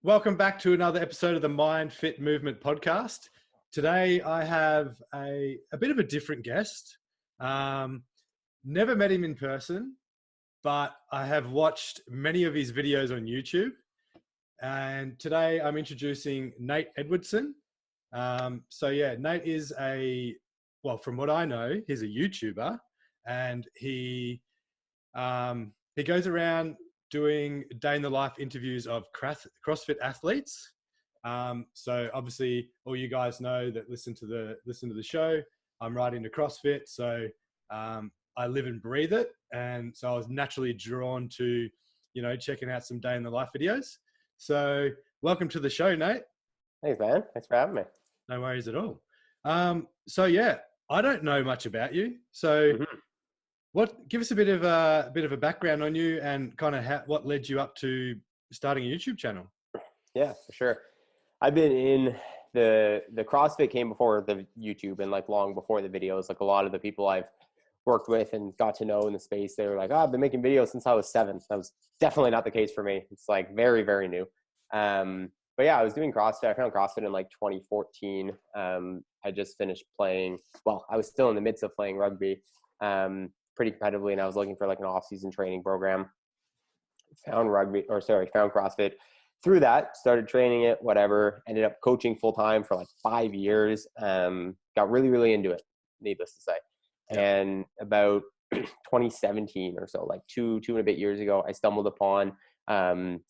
Welcome back to another episode of the MindFit Movement Podcast. Today I have a bit of a different guest. Never met him in person, but I have watched many of his videos on YouTube. And today I'm introducing Nate Edwardson. Nate is from what I know, he's a YouTuber, and he goes around doing day in the life interviews of CrossFit athletes. So obviously all you guys know that listen to the show, I'm right into CrossFit. So I live and breathe it. And so I was naturally drawn to, checking out some day in the life videos. So welcome to the show, Nate. Thanks, man. Thanks for having me. No worries at all. I don't know much about you. So give us a bit of a background on you and kind of what led you up to starting a YouTube channel? Yeah, for sure. I've been in the CrossFit came before the YouTube and long before the videos. Like a lot of the people I've worked with and got to know in the space, they were like, I've been making videos since I was 7. That was definitely not the case for me. It's very, very new. But yeah, I was doing CrossFit. I found CrossFit in 2014. I just finished playing. Well, I was still in the midst of playing rugby. Pretty competitively, and I was looking for an off-season training program. Found CrossFit through that, started training it, whatever, ended up coaching full-time for 5 years. Got really, really into it, needless to say. Yeah. And about 2017 or so, two and a bit years ago, I stumbled upon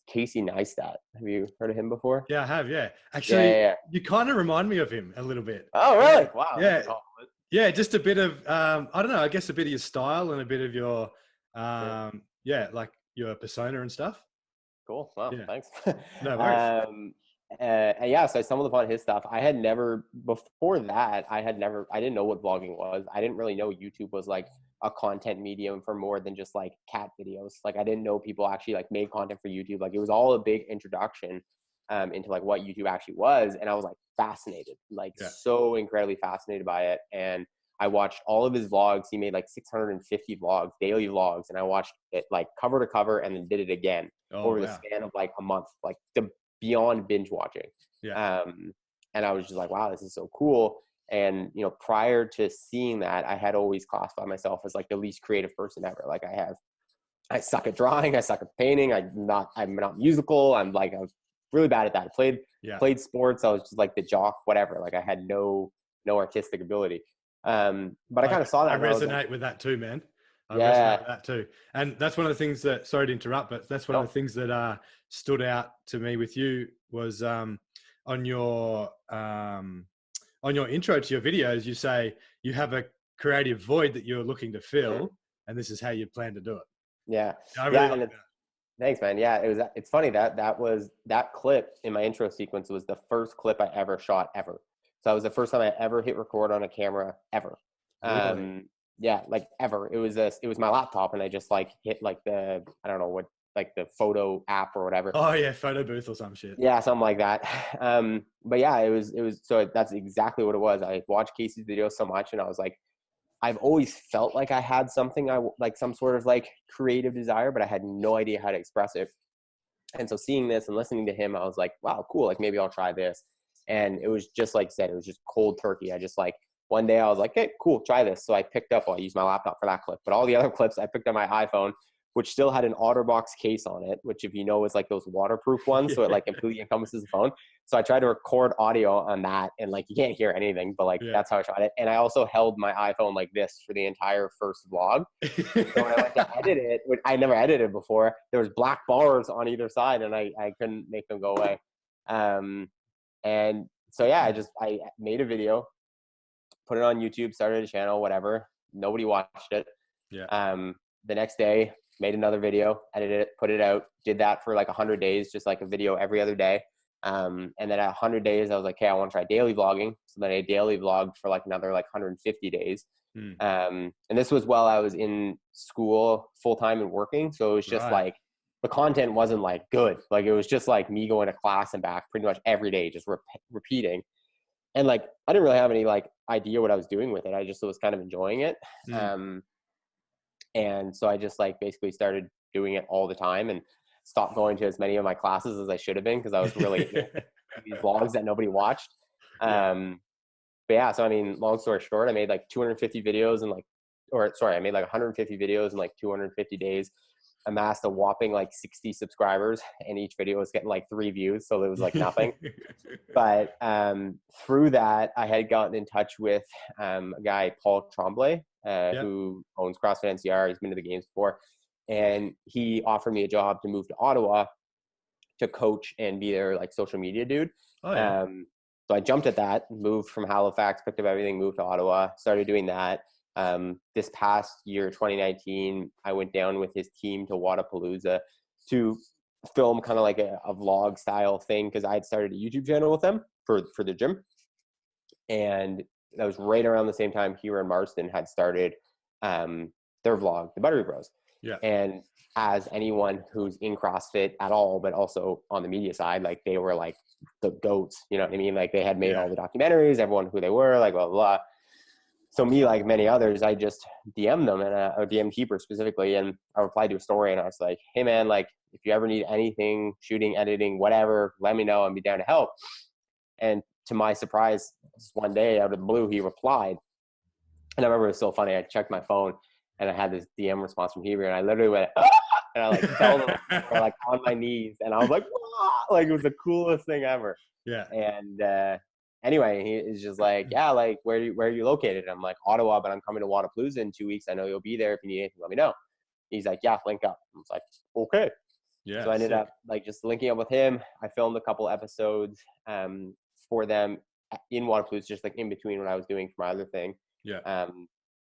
Casey Neistat. Have you heard of him before? Yeah, I have. Yeah. Actually, You kind of remind me of him a little bit. Oh, really? Wow. Yeah. Yeah, just a bit of, I don't know, I guess a bit of your style and a bit of your, your persona and stuff. Cool. Wow. Yeah. Thanks. No worries. So I stumbled upon his stuff. Before that, I didn't know what vlogging was. I didn't really know YouTube was a content medium for more than just cat videos. I didn't know people actually made content for YouTube. It was all a big introduction into what YouTube actually was. And I was fascinated, so incredibly fascinated by it. And I watched all of his vlogs. He made 650 vlogs, daily vlogs. And I watched it cover to cover and then did it again over the span of a month, the beyond binge watching. Yeah. And I was just wow, this is so cool. And, prior to seeing that, I had always classified myself as the least creative person ever. I suck at drawing. I suck at painting. I'm not musical. I was really bad at that. I played sports. I was just the jock, whatever. I had no artistic ability. But I kind of saw that. I resonate with that too, man. I resonate with that too. And that's one of the things that, sorry to interrupt, but that's one of the things that stood out to me with you was on your intro to your videos, you say you have a creative void that you're looking to fill, and this is how you plan to do it. Yeah. I really like that. Thanks, man. Yeah, it's funny that clip in my intro sequence was the first clip I ever shot ever. So that was the first time I ever hit record on a camera ever. Really? Ever. It was my laptop, and I just hit the, I don't know what, the photo app or whatever. Oh yeah, photo booth or some shit. Yeah, something like that. But yeah, it was so that's exactly what it was. I watched Casey's videos so much, and I was I've always felt I had something some sort of creative desire, but I had no idea how to express it. And so seeing this and listening to him, I was wow, cool. Maybe I'll try this. And it was just like you said, it was just cold turkey. I just one day I was hey, cool, try this. So I used my laptop for that clip, but all the other clips I picked up my iPhone, which still had an OtterBox case on it, which if you know is those waterproof ones. So it completely encompasses the phone. So I tried to record audio on that, and you can't hear anything, but that's how I tried it. And I also held my iPhone like this for the entire first vlog. So when I went to edit it, which I never edited before, there was black bars on either side, and I couldn't make them go away. And so yeah, I made a video, put it on YouTube, started a channel, whatever. Nobody watched it. Yeah. The next day, made another video, edited it, put it out, did that for 100 days, just a video every other day. And then at 100 days, I was okay, I want to try daily vlogging. So then I daily vlogged for another 150 days. And this was while I was in school full-time and working. So it was just the content wasn't good. It was just me going to class and back pretty much every day, just repeating. And I didn't really have any idea what I was doing with it. I just was kind of enjoying it. And so I just basically started doing it all the time. And stopped going to as many of my classes as I should have been, because I was really into these vlogs that nobody watched. But yeah, so I mean, long story short, I made like 250 videos in I made like 150 videos in like 250 days, amassed a whopping like 60 subscribers, and each video was getting like 3 views. So it was like nothing. But through that, I had gotten in touch with a guy, Paul Tremblay, who owns CrossFit NCR. He's been to the games before. And he offered me a job to move to Ottawa to coach and be their like social media dude. Oh, yeah. So I jumped at that, moved from Halifax, picked up everything, moved to Ottawa, started doing that. This past year, 2019, I went down with his team to Wadapalooza to film kind of like a vlog style thing, because I had started a YouTube channel with them for the gym. And that was right around the same time Hero and Marston had started their vlog, the Buttery Bros. Yeah. And as anyone who's in CrossFit at all, but also on the media side, like they were like the goats, you know what I mean? Like they had made all the documentaries, everyone who they were, like blah, blah, blah. So me, like many others, I just DM'd them, and or DM'd Keeper specifically, and I replied to a story, and I was like, hey man, like if you ever need anything, shooting, editing, whatever, let me know, I'd be down to help. And to my surprise, one day out of the blue, he replied. And I remember it was so funny. I checked my phone and I had this DM response from Heber, and I literally went, ah! And I like fell like on my knees, and I was like, wah! Like it was the coolest thing ever. Yeah. And anyway, he is just like, yeah, like where are you located? And I'm like, Ottawa, but I'm coming to Wadapalooza in 2 weeks. I know you'll be there. If you need anything, let me know. He's like, yeah, link up. I was like, okay. Yeah. So I ended up like just linking up with him. I filmed a couple episodes for them in Wadapalooza, just like in between what I was doing for my other thing. Yeah.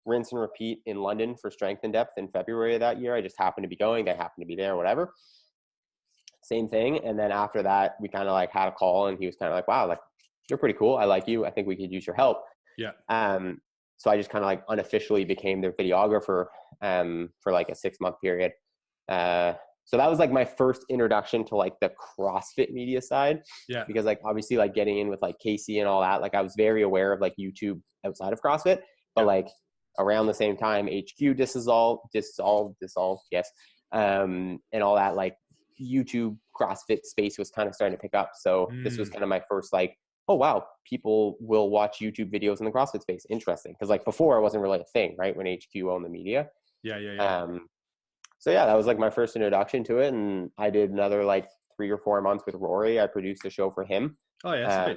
Rinse and repeat in London for Strength and Depth in February of that year. I just happened to be going. They happened to be there, whatever. Same thing. And then after that, we kind of like had a call, and he was kind of like, wow, like you're pretty cool. I like you. I think we could use your help. Yeah. So I just kind of like unofficially became their videographer for like a 6-month period. So that was like my first introduction to like the CrossFit media side. Yeah. Because like obviously like getting in with like Casey and all that, like I was very aware of like YouTube outside of CrossFit, but like around the same time, HQ dissolved, yes. And all that, like YouTube CrossFit space was kind of starting to pick up. So this was kind of my first like, oh wow, people will watch YouTube videos in the CrossFit space. Interesting. Cause like before it wasn't really a thing, right? When HQ owned the media. Yeah. So yeah, that was like my first introduction to it. And I did another like 3 or 4 months with Rory. I produced a show for him. Oh yeah.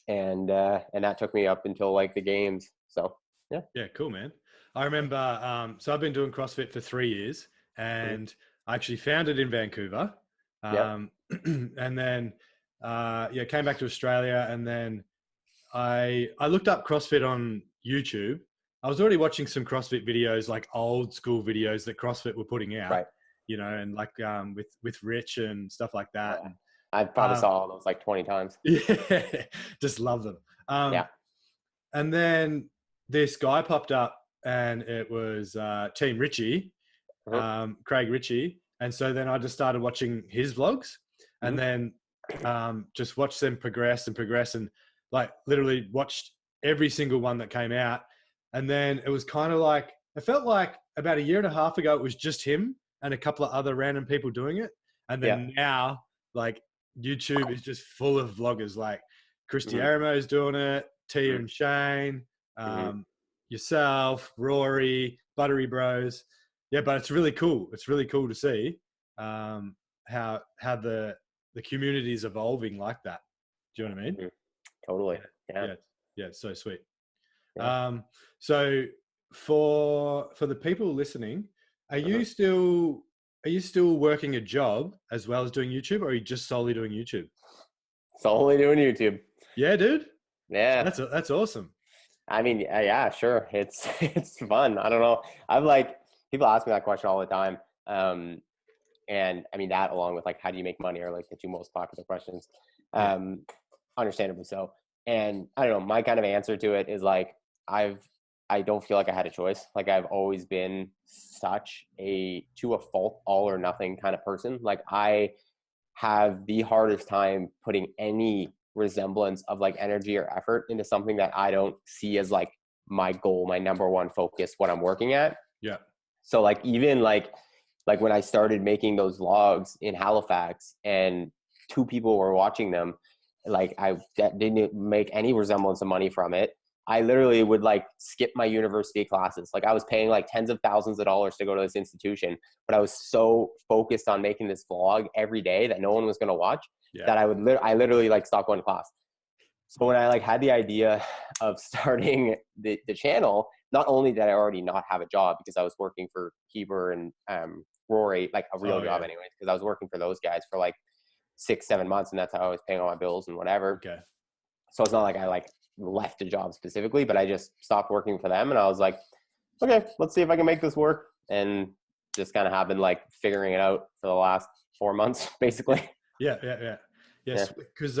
And that took me up until like the games. So yeah. Yeah. Cool, man. I remember, so I've been doing CrossFit for 3 years, and I actually found it in Vancouver. And then, came back to Australia, and then I looked up CrossFit on YouTube. I was already watching some CrossFit videos, like old school videos that CrossFit were putting out, right? You know, and like with Rich and stuff like that. Yeah. I probably saw all those like 20 times. Yeah, just love them. And then this guy popped up, and it was Team Richie, Craig Ritchie. And so then I just started watching his vlogs, and then just watched them progress, and like literally watched every single one that came out. And then it was kind of like, it felt like about 1.5 years ago, it was just him and a couple of other random people doing it. And then now like YouTube is just full of vloggers, like Christy Aramo is doing it, Tia and Shane, yourself, Rory, Buttery Bros. Yeah, but it's really cool. It's really cool to see how the community is evolving like that. Do you know what I mean? Totally. Yeah. It's so sweet. Yeah. So for the people listening, are you still working a job as well as doing YouTube, or are you just solely doing YouTube? Solely doing YouTube. Yeah, dude. Yeah. That's awesome. I mean, yeah, sure. It's fun. I don't know. I've like, people ask me that question all the time. And I mean, that along with like, how do you make money, are like the 2 most popular questions. Understandably so. And I don't know, my kind of answer to it is like, I don't feel like I had a choice. Like I've always been such to a fault, all or nothing kind of person. Like I have the hardest time putting any resemblance of like energy or effort into something that I don't see as like my goal, my number one focus, what I'm working at. Yeah. So like, even like like when I started making those vlogs in Halifax and 2 people were watching them, like I didn't make any resemblance of money from it. I literally would like skip my university classes. Like I was paying like tens of thousands of dollars to go to this institution, but I was so focused on making this vlog every day that no one was going to watch that I literally like stopped going to class. So when I like had the idea of starting the channel, not only did I already not have a job because I was working for Heber and Rory, like a real job anyways, because I was working for those guys for like 6-7 months, and that's how I was paying all my bills and whatever. Okay. So it's not like I like left a job specifically, but I just stopped working for them, and I was like, okay, let's see if I can make this work. And just kind of have been like figuring it out for the last 4 months, basically. Yes, because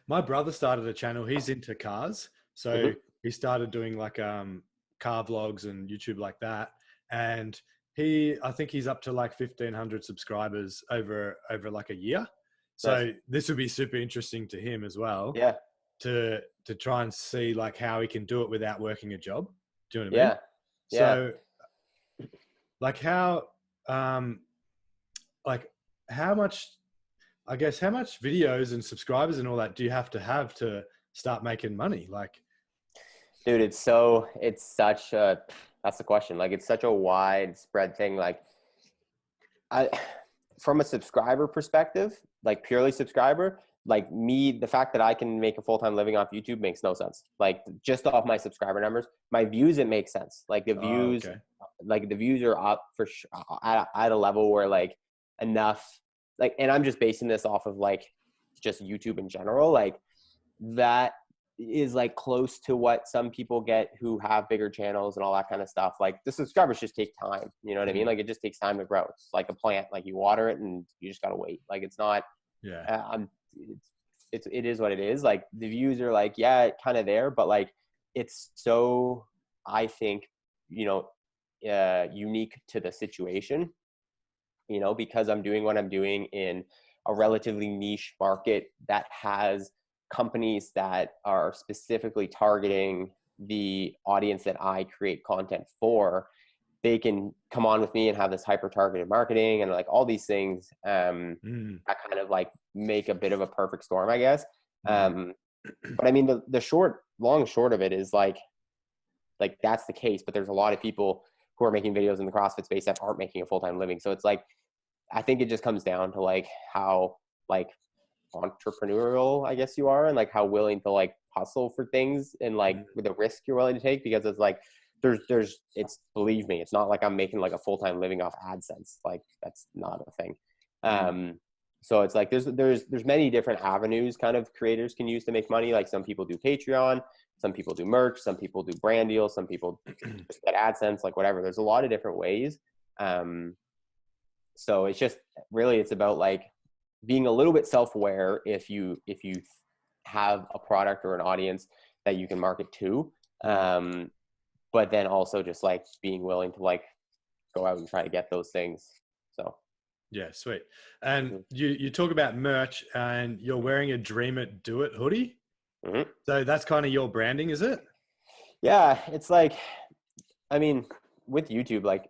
my brother started a channel. He's into cars, so he started doing like car vlogs and YouTube like that. And I think he's up to like 1,500 subscribers over like a year. So this would be super interesting to him as well. Yeah. To try and see like how he can do it without working a job. Do you know what I mean? Yeah. So like how much, I guess, how much videos and subscribers and all that do you have to start making money? Like, dude, that's the question. Like, it's such a widespread thing. Like from a subscriber perspective, like purely subscriber, like me, the fact that I can make a full-time living off YouTube makes no sense. Like just off my subscriber numbers, my views, it makes sense. Like the views, like the views are up for sure at a level where like enough, like, and I'm just basing this off of like just YouTube in general. Like that is like close to what some people get who have bigger channels and all that kind of stuff. Like the subscribers just take time. You know what I mean? Like it just takes time to grow. It's like a plant, like you water it and you just got to wait. Like it's not, it is what it is. Like the views are like, kind of there, but like, it's so, I think, unique to the situation, because I'm doing what I'm doing in a relatively niche market that has companies that are specifically targeting the audience that I create content for. They can come on with me and have this hyper targeted marketing and like all these things that kind of like make a bit of a perfect storm, I guess. But I mean, the long and short of it is like that's the case, but there's a lot of people who are making videos in the CrossFit space that aren't making a full-time living. So it's like, I think it just comes down to like how like entrepreneurial, I guess you are, and like how willing to like hustle for things and like with the risk you're willing to take, because it's like, believe me, it's not like I'm making like a full-time living off AdSense. Like that's not a thing. So it's like, there's many different avenues kind of creators can use to make money. Like some people do Patreon, some people do merch, some people do brand deals, some people just get AdSense, like whatever. There's a lot of different ways. So it's just really, it's about like being a little bit self-aware if you have a product or an audience that you can market to. But then also just like being willing to like go out and try to get those things. So. Yeah, sweet. And you talk about merch and you're wearing a Dream It, Do It hoodie. So that's kind of your branding, is it? Yeah, it's like, I mean, with YouTube, like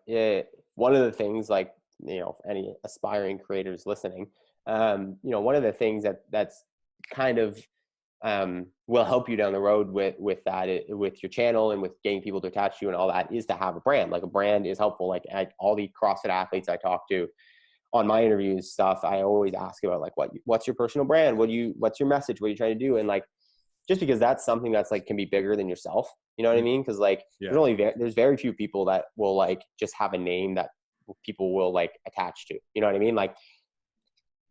one of the things, like, any aspiring creators listening, one of the things that's kind of will help you down the road with that, with your channel and with getting people to attach to you and all that, is to have a brand. Like a brand is helpful. Like all the CrossFit athletes I talk to on my interviews stuff, I always ask about like, what's your personal brand? What's your message? What are you trying to do? And like, just because that's something that's like, can be bigger than yourself. You know what I mean? Cause like, there's very few people that will like just have a name that people will like attach to, you know what I mean? Like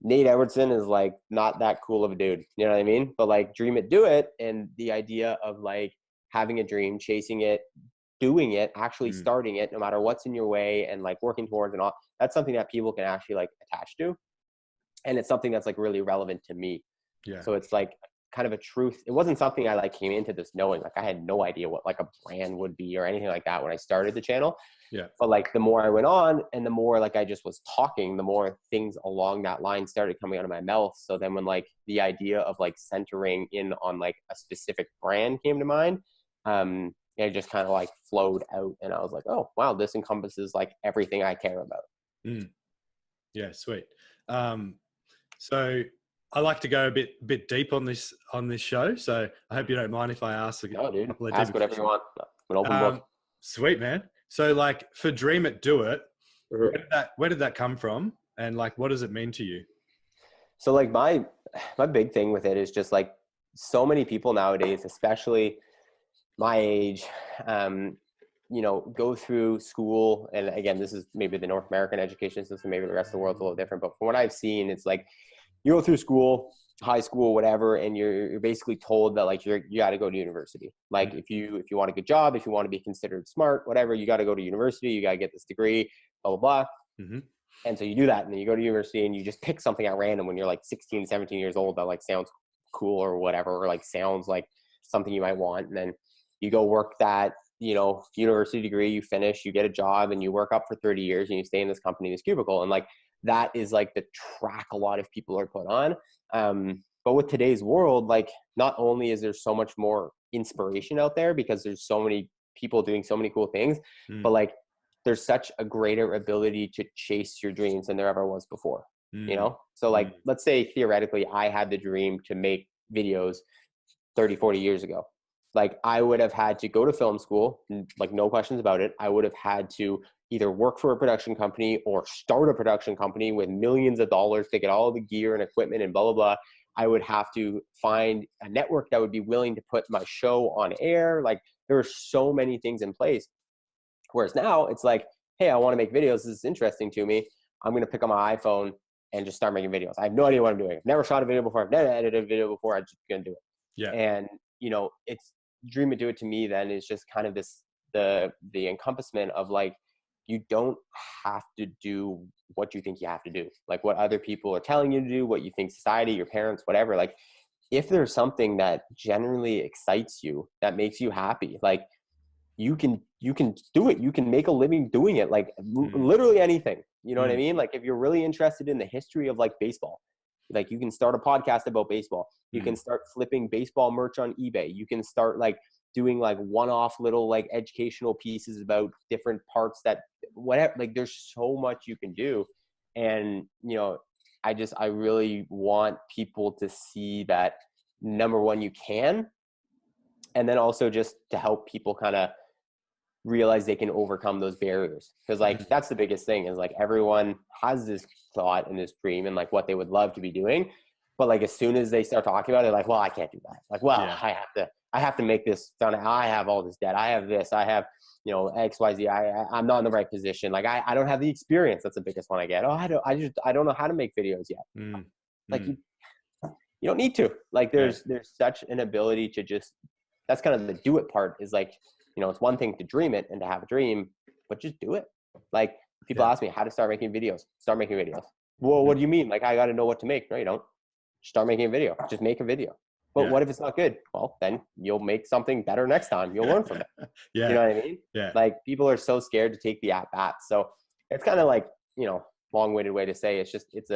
Nate Edwardson is like not that cool of a dude, you know what I mean? But like Dream It, Do It, and the idea of like having a dream, chasing it, doing it, actually starting it, no matter what's in your way, and like working towards and all, that's something that people can actually like attach to. And it's something that's like really relevant to me. Yeah. So it's like kind of a truth. It wasn't something I like came into this knowing. Like I had no idea what like a brand would be or anything like that when I started the channel. Yeah. But like the more I went on and the more like I just was talking, the more things along that line started coming out of my mouth. So then when like the idea of like centering in on like a specific brand came to mind, it just kind of like flowed out, and I was like, oh wow, this encompasses like everything I care about. Yeah, sweet. So I like to go a bit deep on this show. So I hope you don't mind if I ask a No, dude. couple of Ask deep whatever you questions. want. I'm an open book. Sweet, man. So like for Dream It, Do It, Mhm. where did that come from? And like, what does it mean to you? So like my big thing with it is just like so many people nowadays, especially my age, go through school. And again, this is maybe the North American education system, maybe the rest of the world's a little different. But from what I've seen, it's like you go through school, high school, whatever, and you're basically told that like you got to go to university. Like if you want a good job, if you want to be considered smart, whatever, you got to go to university. You got to get this degree, blah, blah, blah. Mm-hmm. And so you do that, and then you go to university and you just pick something at random when you're like 16, 17 years old that like sounds cool or whatever, or like sounds like something you might want. And then you go work that, university degree, you finish, you get a job, and you work up for 30 years and you stay in this company, this cubicle. And like, that is like the track a lot of people are put on. But with today's world, like not only is there so much more inspiration out there because there's so many people doing so many cool things, but like there's such a greater ability to chase your dreams than there ever was before, So like, let's say theoretically I had the dream to make videos 30, 40 years ago. Like I would have had to go to film school, like no questions about it. I would have had to either work for a production company or start a production company with millions of dollars to get all the gear and equipment and blah, blah, blah. I would have to find a network that would be willing to put my show on air. Like there are so many things in place. Whereas now it's like, hey, I want to make videos. This is interesting to me. I'm going to pick up my iPhone and just start making videos. I have no idea what I'm doing. I've never shot a video before. I've never edited a video before. I'm just going to do it. Yeah. And, it's Dream It, Do It to me then is just kind of this, the encompassment of like, you don't have to do what you think you have to do. Like what other people are telling you to do, what you think society, your parents, whatever. Like if there's something that generally excites you, that makes you happy, like you can do it. You can make a living doing it. Like literally anything, you know what I mean? Like if you're really interested in the history of like baseball, like you can start a podcast about baseball. You can start flipping baseball merch on eBay. You can start like doing like one-off little like educational pieces about different parts that whatever, like there's so much you can do. And, I really want people to see that number one, you can, and then also just to help people kind of realize they can overcome those barriers. Because like, that's the biggest thing is like everyone has this thought and this dream and like what they would love to be doing. But like, as soon as they start talking about it, like, well, I can't do that. Like, well, yeah. I have to make this done. I have all this debt. I have this, I have, X, Y, Z. I'm not in the right position. Like I don't have the experience. That's the biggest one I get. Oh, I don't know how to make videos yet. Like you don't need to, like, there's such an ability to just, that's kind of the do it part is like, it's one thing to dream it and to have a dream, but just do it. Like people ask me how to start making videos. Start making videos. Well, what do you mean? Like, I got to know what to make. No, you don't. Start making a video. Just make a video. But what if it's not good? Well, then you'll make something better next time. You'll learn from it. You know what I mean? Yeah. Like people are so scared to take the at bat. So it's kind of like, long-winded way to say it's just, it's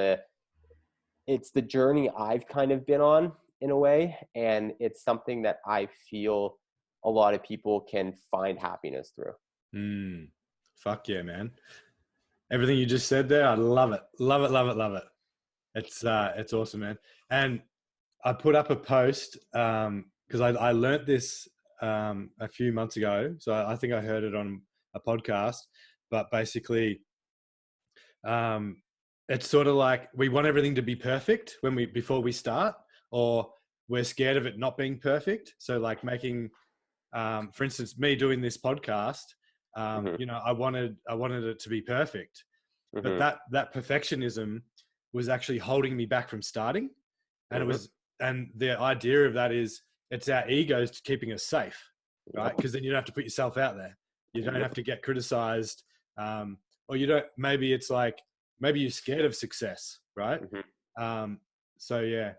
the journey I've kind of been on in a way. And it's something that I feel a lot of people can find happiness through. Fuck yeah, man. Everything you just said there, I love it. Love it, love it, love it. It's awesome, man. And I put up a post because I learned this a few months ago. So I think I heard it on a podcast, but basically it's sort of like we want everything to be perfect before we start, or we're scared of it not being perfect. So like making, for instance, me doing this podcast, I wanted it to be perfect, but that perfectionism was actually holding me back from starting. And and the idea of that is it's our egos keeping us safe, right? Because then you don't have to put yourself out there. You don't have to get criticized. Or you don't, maybe it's like, maybe you're scared of success, right? So yeah,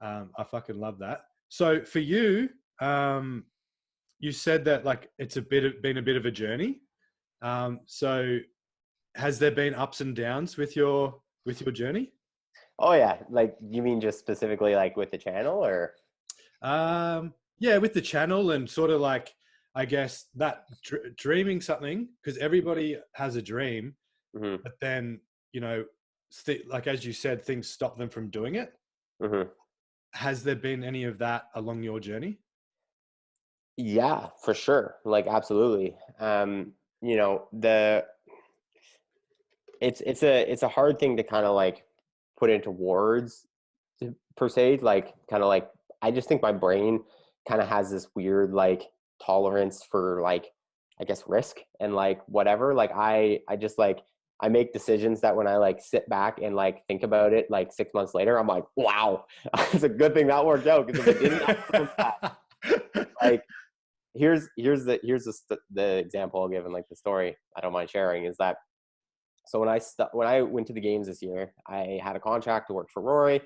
I fucking love that. So for you, you said that like it's been a bit of a journey. So has there been ups and downs with your journey? Oh yeah. Like you mean just specifically like with the channel or? Yeah, with the channel and sort of like, I guess that dreaming something, because everybody has a dream, but then, like, as you said, things stop them from doing it. Mm-hmm. Has there been any of that along your journey? Yeah, for sure. Like, absolutely. You know, it's a hard thing to kind of like put into words per se. Like, kind of like, I just think my brain kind of has this weird like tolerance for like, I guess, risk and like whatever. Like I just like, I make decisions that when I like sit back and like think about it like 6 months later, I'm like, wow, it's a good thing that worked out, because if it didn't, like, here's the example I'll give, and like the story I don't mind sharing is that, so when I went to the games this year, I had a contract to work for Rory.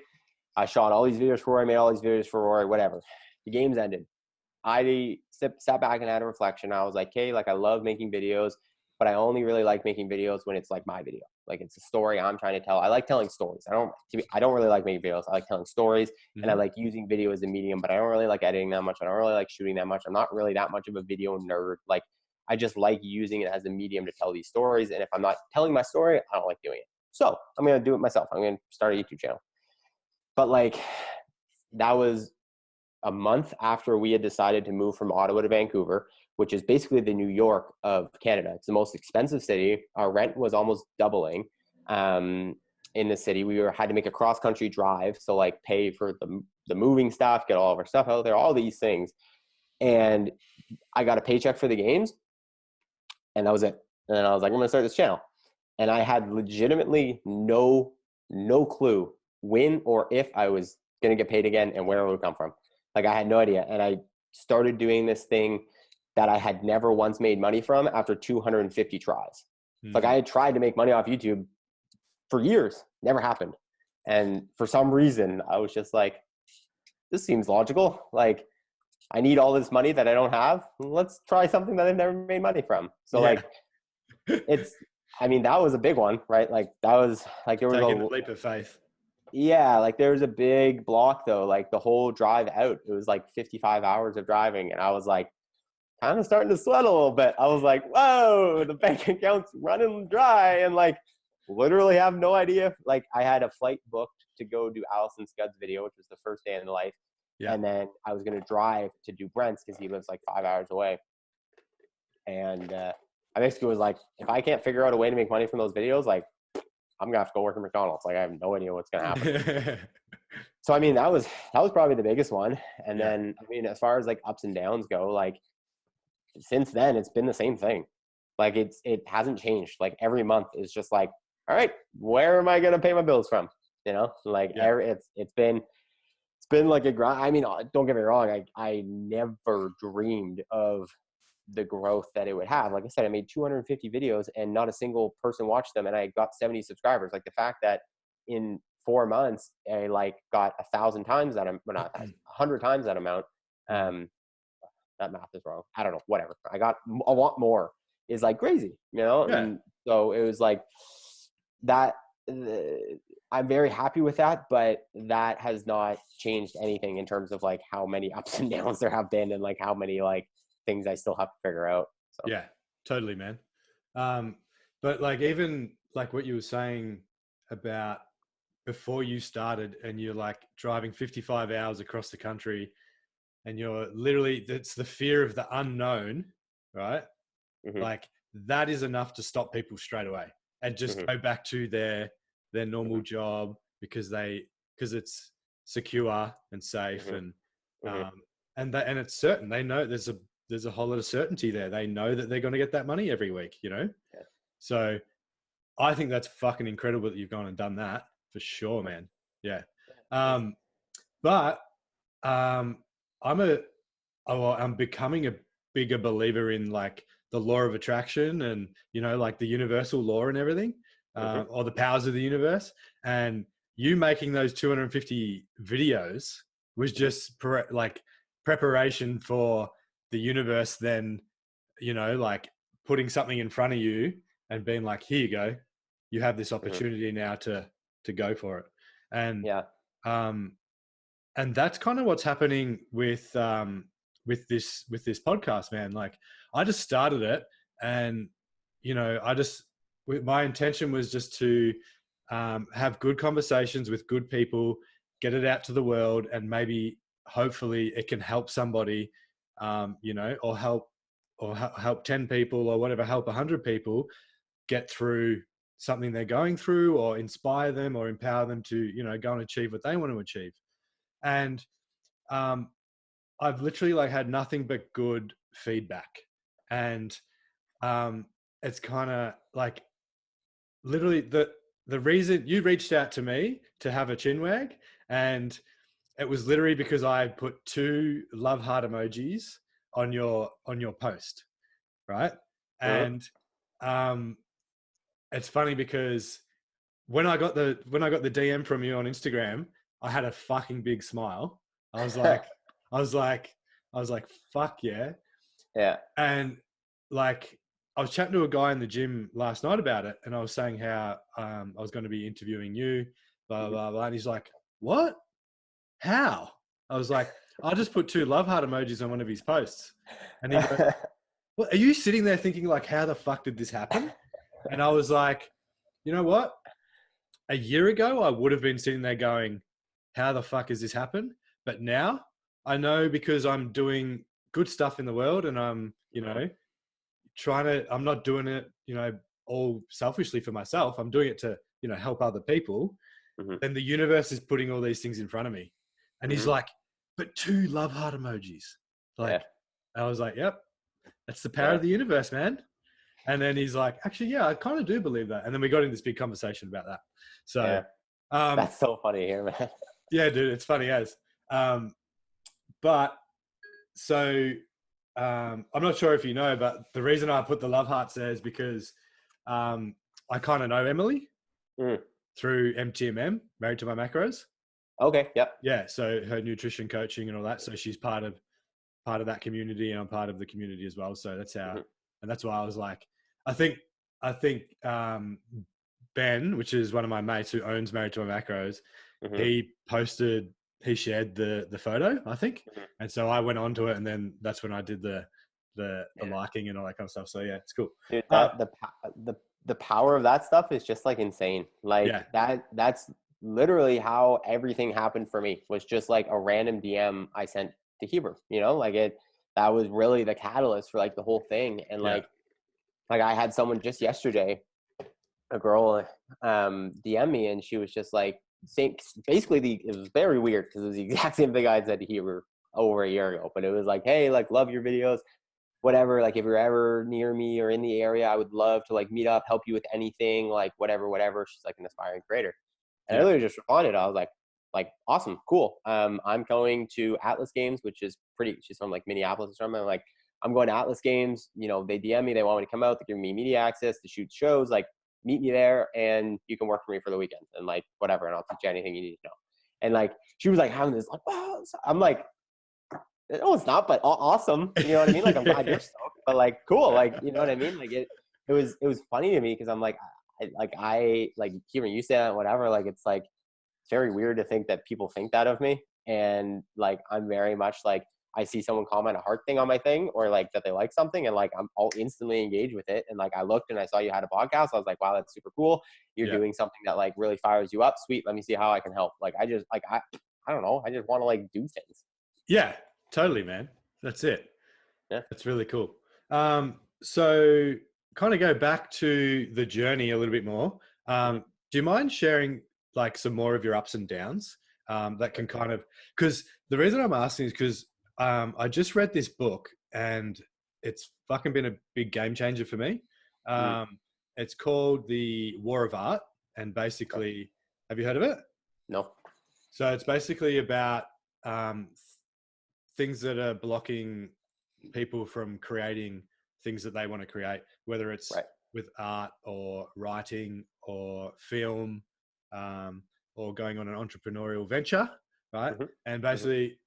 I shot all these videos for Rory, made all these videos for Rory, whatever. The games ended. I sat back and had a reflection. I was like, hey, like, I love making videos, but I only really like making videos when it's like my video. Like, it's a story I'm trying to tell. I like telling stories. I don't really like making videos. I like telling stories, and I like using video as a medium, but I don't really like editing that much. I don't really like shooting that much. I'm not really that much of a video nerd. Like, I just like using it as a medium to tell these stories. And if I'm not telling my story, I don't like doing it. So I'm going to do it myself. I'm going to start a YouTube channel. But like, that was a month after we had decided to move from Ottawa to Vancouver, which is basically the New York of Canada. It's the most expensive city. Our rent was almost doubling in the city. We had to make a cross-country drive, so like pay for the moving stuff, get all of our stuff out there, all these things. And I got a paycheck for the games, and that was it. And then I was like, I'm going to start this channel. And I had legitimately no clue when or if I was going to get paid again and where it would come from. Like, I had no idea. And I started doing this thing that I had never once made money from after 250 tries. Like, I had tried to make money off YouTube for years, never happened. And for some reason, I was just like, this seems logical. Like, I need all this money that I don't have. Let's try something that I've never made money from. So like, I mean, that was a big one, right? Like, that was like, there was taking a leap of faith. Yeah, like, there was a big block though, like the whole drive out. It was like 55 hours of driving, and I was like kind of starting to sweat a little bit. I was like, whoa, the bank account's running dry, and like literally have no idea. Like, I had a flight booked to go do Allison Scudd's video, which was the first day in the life. Yeah. And then I was going to drive to do Brent's because he lives like 5 hours away. And I basically was like, if I can't figure out a way to make money from those videos, like, I'm going to have to go work at McDonald's. Like, I have no idea what's going to happen. So, I mean, that was probably the biggest one. And then, I mean, as far as like ups and downs go, like, since then, it's been the same thing. Like, it hasn't changed. Like, every month is just like, all right, where am I going to pay my bills from? You know, like, it's been like a grind. I mean, don't get me wrong. I never dreamed of the growth that it would have. Like I said, I made 250 videos and not a single person watched them, and I got 70 subscribers. Like, the fact that in 4 months I like got 1,000 times that, well, not 100 times that amount. That math is wrong. I don't know. Whatever. I got a lot more is like crazy, you know? Yeah. And so it was like that. I'm very happy with that, but that has not changed anything in terms of like how many ups and downs there have been, and like how many like things I still have to figure out. So. Yeah, totally, man. But like, even like what you were saying about before you started, and you're like driving 55 hours across the country, and you're literally, it's the fear of the unknown, right? Mm-hmm. Like, that is enough to stop people straight away and just go back to their normal job because it's secure and safe, and it's certain. They know there's a whole lot of certainty there. They know that they're going to get that money every week, you know? Yeah. So I think that's fucking incredible that you've gone and done that, for sure, man. Yeah. But I'm becoming a bigger believer in like the law of attraction, and, you know, like the universal law and everything, or the powers of the universe. And you making those 250 videos was just preparation for the universe then, you know, like putting something in front of you and being like, here you go, you have this opportunity now to go for it. And and that's kind of what's happening with this podcast, man. Like, I just started it, and, you know, my intention was just to have good conversations with good people, get it out to the world, and maybe hopefully it can help somebody, you know, or help 10 people or whatever, help 100 people get through something they're going through, or inspire them or empower them to, you know, go and achieve what they want to achieve. And I've literally like had nothing but good feedback. And it's kind of like literally the reason you reached out to me to have a chin wag, and it was literally because I put 2 love heart emojis on your post, right? And it's funny because when I got the DM from you on Instagram, I had a fucking big smile. I was like, fuck yeah. Yeah. And like, I was chatting to a guy in the gym last night about it, and I was saying how I was going to be interviewing you, blah, blah, blah. And he's like, what? How? I was like, I'll just put 2 love heart emojis on one of his posts. And he goes, well, are you sitting there thinking like, how the fuck did this happen? And I was like, you know what? A year ago, I would have been sitting there going, how the fuck has this happened? But now I know, because I'm doing good stuff in the world, and I'm, you know, I'm not doing it, you know, all selfishly for myself. I'm doing it to, you know, help other people. Then the universe is putting all these things in front of me. And he's like, but 2 love heart emojis. Like, I was like, yep, that's the power of the universe, man. And then he's like, actually, yeah, I kind of do believe that. And then we got in this big conversation about that. So that's so funny to hear, man. Yeah, dude, it's funny as. But so I'm not sure if you know, but the reason I put the love hearts there is because I kind of know Emily through MTMM, Married to My Macros. Okay. Yep. Yeah. So her nutrition coaching and all that. So she's part of that community, and I'm part of the community as well. So that's how, and that's why I was like, I think Ben, which is one of my mates who owns Married to My Macros, he shared the photo, I think. And so I went onto it, and then that's when I did the liking and all that kind of stuff. So yeah, it's cool. Dude, the power of that stuff is just like insane. Like that's literally how everything happened for me, was just like a random DM I sent to Heber, you know, like that was really the catalyst for like the whole thing. And like I had someone just yesterday, a girl, DM me, and she was just like, basically it was very weird because it was the exact same thing I said to Heber over a year ago, but it was like, hey, like, love your videos, whatever, like if you're ever near me or in the area, I would love to like meet up, help you with anything, like whatever. She's like an aspiring creator. And I literally just responded. I was like, awesome, cool. I'm going to Atlas Games, which is she's from like Minneapolis or something. Like, I'm going to Atlas Games, you know, they DM me, they want me to come out, they're giving me media access to shoot shows, like, meet me there and you can work for me for the weekend and like whatever, and I'll teach you anything you need to know. And like, she was like having this like, wow. I'm like, no, it's not, but awesome. You know what I mean? Like, I'm glad you're stoked, but like, cool. Like, you know what I mean? Like it was funny to me because I'm like, I like hearing you say that, whatever, like, it's like, it's very weird to think that people think that of me. And like, I'm very much like, I see someone comment a heart thing on my thing, or like that they like something, and like I'll instantly engage with it. And like, I looked and I saw you had a podcast. I was like, wow, that's super cool. You're doing something that like really fires you up. Sweet. Let me see how I can help. Like, I just like, I don't know. I just want to like do things. Yeah, totally, man. That's it. Yeah. That's really cool. So kind of go back to the journey a little bit more. Do you mind sharing like some more of your ups and downs? That can kind of, because the reason I'm asking is because I just read this book and it's fucking been a big game changer for me. It's called The War of Art. And basically, have you heard of it? No. So it's basically about things that are blocking people from creating things that they want to create, whether it's with art or writing or film, or going on an entrepreneurial venture, right? And basically,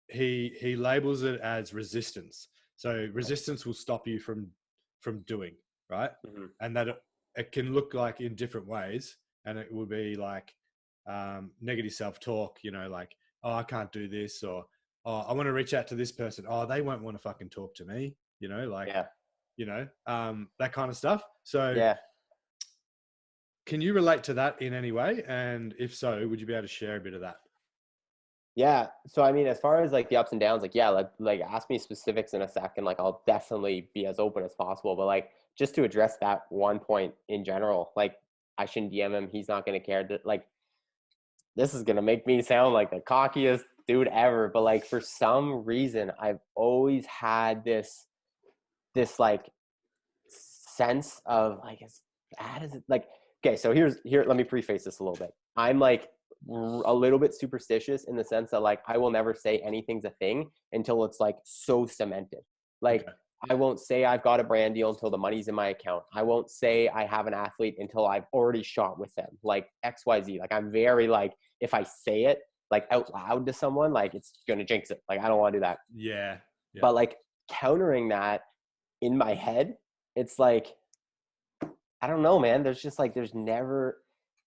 he labels it as resistance. So resistance will stop you from doing, right? And that it can look like in different ways, and it will be like negative self-talk, you know, like, oh, I can't do this, or oh, I want to reach out to this person, oh, they won't want to fucking talk to me, you know, like, you know, that kind of stuff. So can you relate to that in any way? And if so, would you be able to share a bit of that? Yeah. So, I mean, as far as like the ups and downs, like, yeah, like ask me specifics in a second. Like, I'll definitely be as open as possible. But like, just to address that one point in general, like, I shouldn't DM him. He's not going to care. That, like, this is going to make me sound like the cockiest dude ever. But like, for some reason, I've always had this like sense of like, as bad as it, like, okay, so let me preface this a little bit. I'm like a little bit superstitious in the sense that like I will never say anything's a thing until it's like so cemented. Like, okay, I won't say I've got a brand deal until the money's in my account. I won't say I have an athlete until I've already shot with them, like XYZ. Like, I'm very like, if I say it like out loud to someone, like it's gonna jinx it. Like, I don't want to do that. Yeah. But like countering that in my head, it's like, I don't know, man. There's just like, there's never,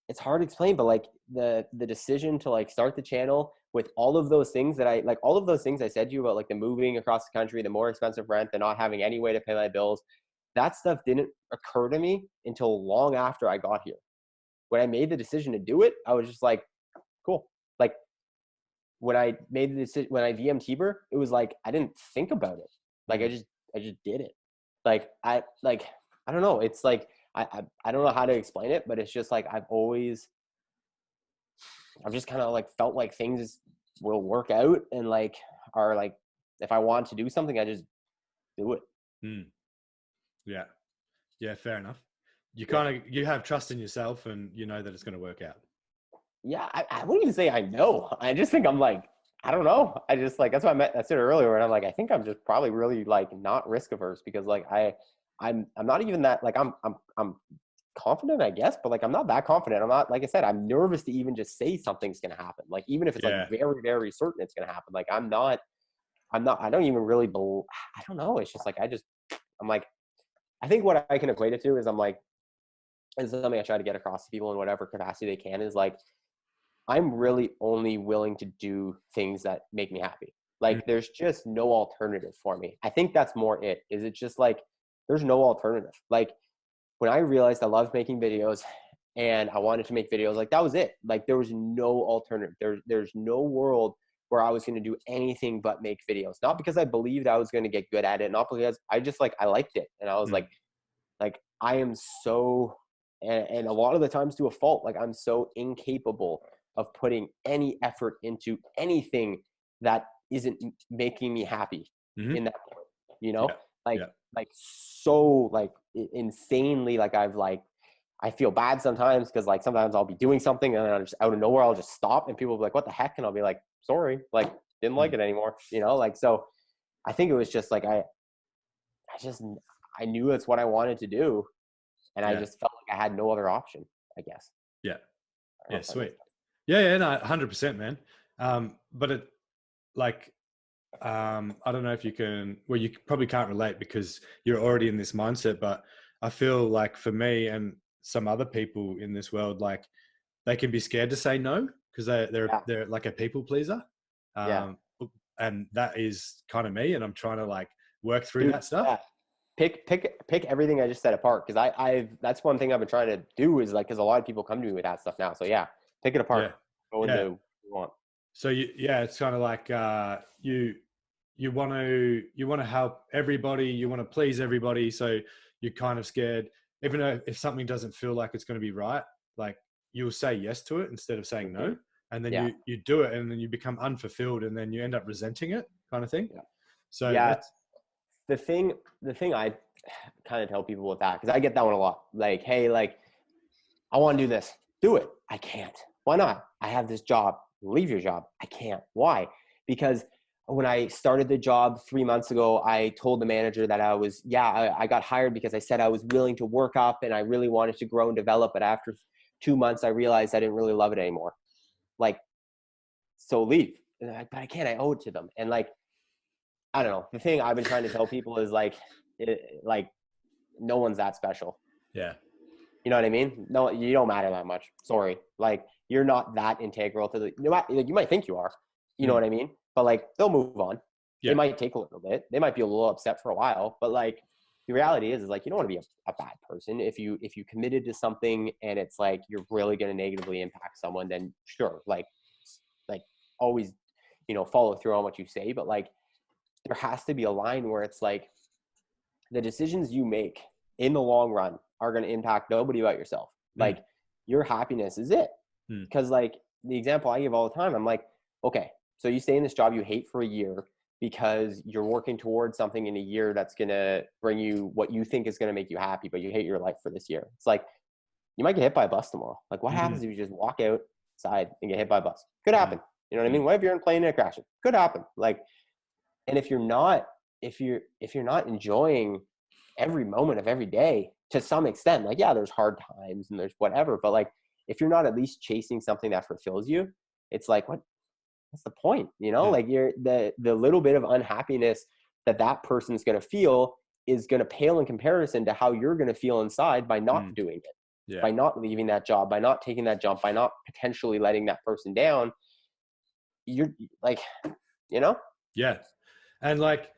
it's hard to explain, but like the decision to like start the channel with all of those things that I like, all of those things I said to you about, like the moving across the country, the more expensive rent, the not having any way to pay my bills, that stuff didn't occur to me until long after I got here. When I made the decision to do it, I was just like, cool. Like, when I made the decision, when I DM'd Tiber, it was like, I didn't think about it. Like, I just did it. Like, I don't know. It's like, I don't know how to explain it, but it's just like, I've just kind of like felt like things will work out and like are like, if I want to do something, I just do it. Yeah. Yeah. Fair enough. You kind of, you have trust in yourself and you know that it's going to work out. Yeah. I wouldn't even say I know. I just think I'm like, I don't know. I just like, that's why I said earlier, and I'm like, I think I'm just probably really like not risk averse, because like I'm not even that, like I'm confident, I guess, but like I'm not that confident. I'm not, like I said, I'm nervous to even just say something's gonna happen. Like, even if it's like very, very certain it's gonna happen. Like, I don't even really believe, I don't know. It's just like, I'm like, I think what I can equate it to is, I'm like, and something I try to get across to people in whatever capacity they can, is like, I'm really only willing to do things that make me happy. Like, there's just no alternative for me. I think that's more it. Is it just like, there's no alternative. Like, when I realized I loved making videos and I wanted to make videos, like, that was it. Like, there was no alternative. There's no world where I was going to do anything but make videos. Not because I believed I was going to get good at it, not because I just like, I liked it. And I was like I am so, and a lot of the times to a fault, like, I'm so incapable of putting any effort into anything that isn't making me happy in that point, you know? Like so like insanely, like I feel bad sometimes, because like sometimes I'll be doing something and then I'll just out of nowhere, I'll just stop and people will be like, what the heck? And I'll be like, sorry, like, didn't like it anymore, you know? Like, so I think it was just like, I knew that's what I wanted to do. And I just felt like I had no other option, I guess. Yeah. Yeah. Sweet. Yeah. No, 100%, man. But it, like, I don't know if you can, well, you probably can't relate because you're already in this mindset, but I feel like for me and some other people in this world, like, they can be scared to say no because they're like a people pleaser. And that is kind of me, and I'm trying to like work through that stuff. Yeah. Pick everything I just said apart, because that's one thing I've been trying to do, is like, because a lot of people come to me with that stuff now. So yeah, pick it apart. Go into what you want. So it's kind of like you want to help everybody, you want to please everybody, so you're kind of scared, even though if something doesn't feel like it's going to be right, like, you'll say yes to it instead of saying no, and then you do it, and then you become unfulfilled, and then you end up resenting it, kind of thing. So that's the thing I kind of tell people with that, because I get that one a lot. Like, hey, like, I want to do this. Do it. I can't. Why not? I have this job. Leave your job. I can't. Why? Because when I started the job 3 months ago, I told the manager that I got hired because I said I was willing to work up and I really wanted to grow and develop. But after 2 months, I realized I didn't really love it anymore. Like, so leave. But I can't. I owe it to them. And like, I don't know. The thing I've been trying to tell people is like no one's that special. Yeah. You know what I mean? No, you don't matter that much. Sorry. Like, you're not that integral to you might think you are, you know what I mean? But like, they'll move on. They might take a little bit. They might be a little upset for a while, but like, the reality is like, you don't want to be a bad person. If you committed to something and it's like, you're really going to negatively impact someone, then sure, like always, follow through on what you say. But like, there has to be a line where it's like, the decisions you make in the long run are going to impact nobody but yourself. Like, your happiness is it. Because like the example I give all the time, I'm like, okay, so you stay in this job you hate for a year because you're working towards something in a year that's going to bring you what you think is going to make you happy, but you hate your life for this year. It's like, you might get hit by a bus tomorrow. Like, what happens if you just walk outside and get hit by a bus? Could happen. You know what I mean? What if you're in a plane and it crashes? Could happen. Like, and if you're not enjoying every moment of every day to some extent, like, yeah, there's hard times and there's whatever, but like, if you're not at least chasing something that fulfills you, it's like, what's the point? Like, you're the little bit of unhappiness that person's going to feel is going to pale in comparison to how you're going to feel inside by not doing it, by not leaving that job, by not taking that jump, by not potentially letting that person down. You're like, Yeah. And like,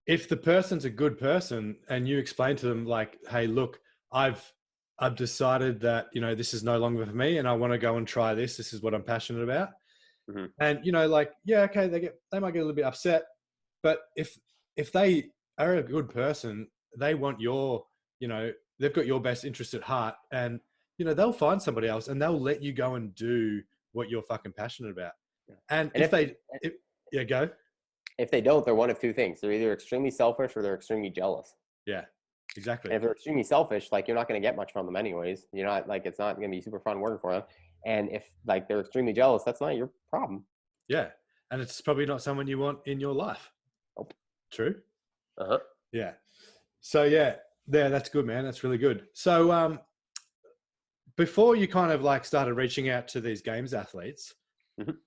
if the person's a good person and you explain to them like, hey, look, I've decided that, this is no longer for me and I want to go and try this. This is what I'm passionate about. And, like, yeah, okay, they might get a little bit upset, but if they are a good person, they want they've got your best interest at heart, and, they'll find somebody else and they'll let you go and do what you're fucking passionate about. And if go. If they don't, they're one of two things. They're either extremely selfish or they're extremely jealous. Yeah, exactly. And if they're extremely selfish, like, you're not going to get much from them anyways. You're not, like, it's not going to be super fun working for them. And if like they're extremely jealous, that's not your problem. Yeah. And it's probably not someone you want in your life. Nope. True. Yeah. So yeah, that's good, man. That's really good. So before you kind of like started reaching out to these games athletes,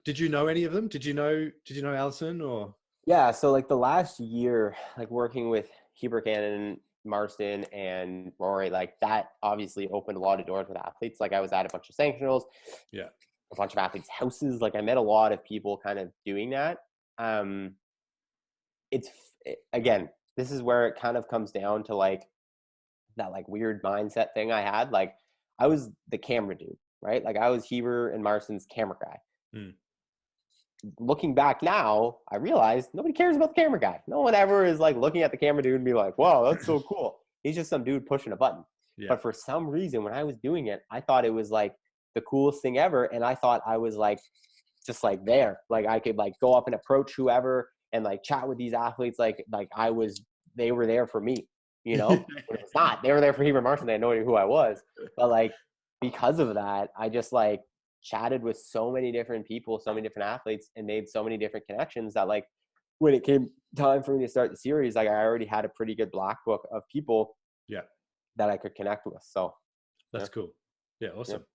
did you know any of them? Did you know Allison or? Yeah. So like the last year, like working with Mckernan, Marston, and Rory, like that obviously opened a lot of doors with athletes. Like, I was at a bunch of sanctionals, a bunch of athletes' houses. Like, I met a lot of people kind of doing that. Again, this is where it kind of comes down to like that like weird mindset thing I had. Like, I was the camera dude, right? Like, I was Heber and Marston's camera guy. Looking back now, I realized nobody cares about the camera guy. No one ever is like looking at the camera dude and be like, wow, that's so cool. He's just some dude pushing a button. But for some reason, when I was doing it, I thought it was like the coolest thing ever. And I thought I was like, just like there, like I could like go up and approach whoever and like chat with these athletes. Like they were there for me, but it's not, they were there for Heber and Marston. They had no idea who I was. But like, because of that, I just like chatted with so many different people, so many different athletes, and made so many different connections that like when it came time for me to start the series, like I already had a pretty good black book of people that I could connect with. So that's cool. Yeah. Awesome.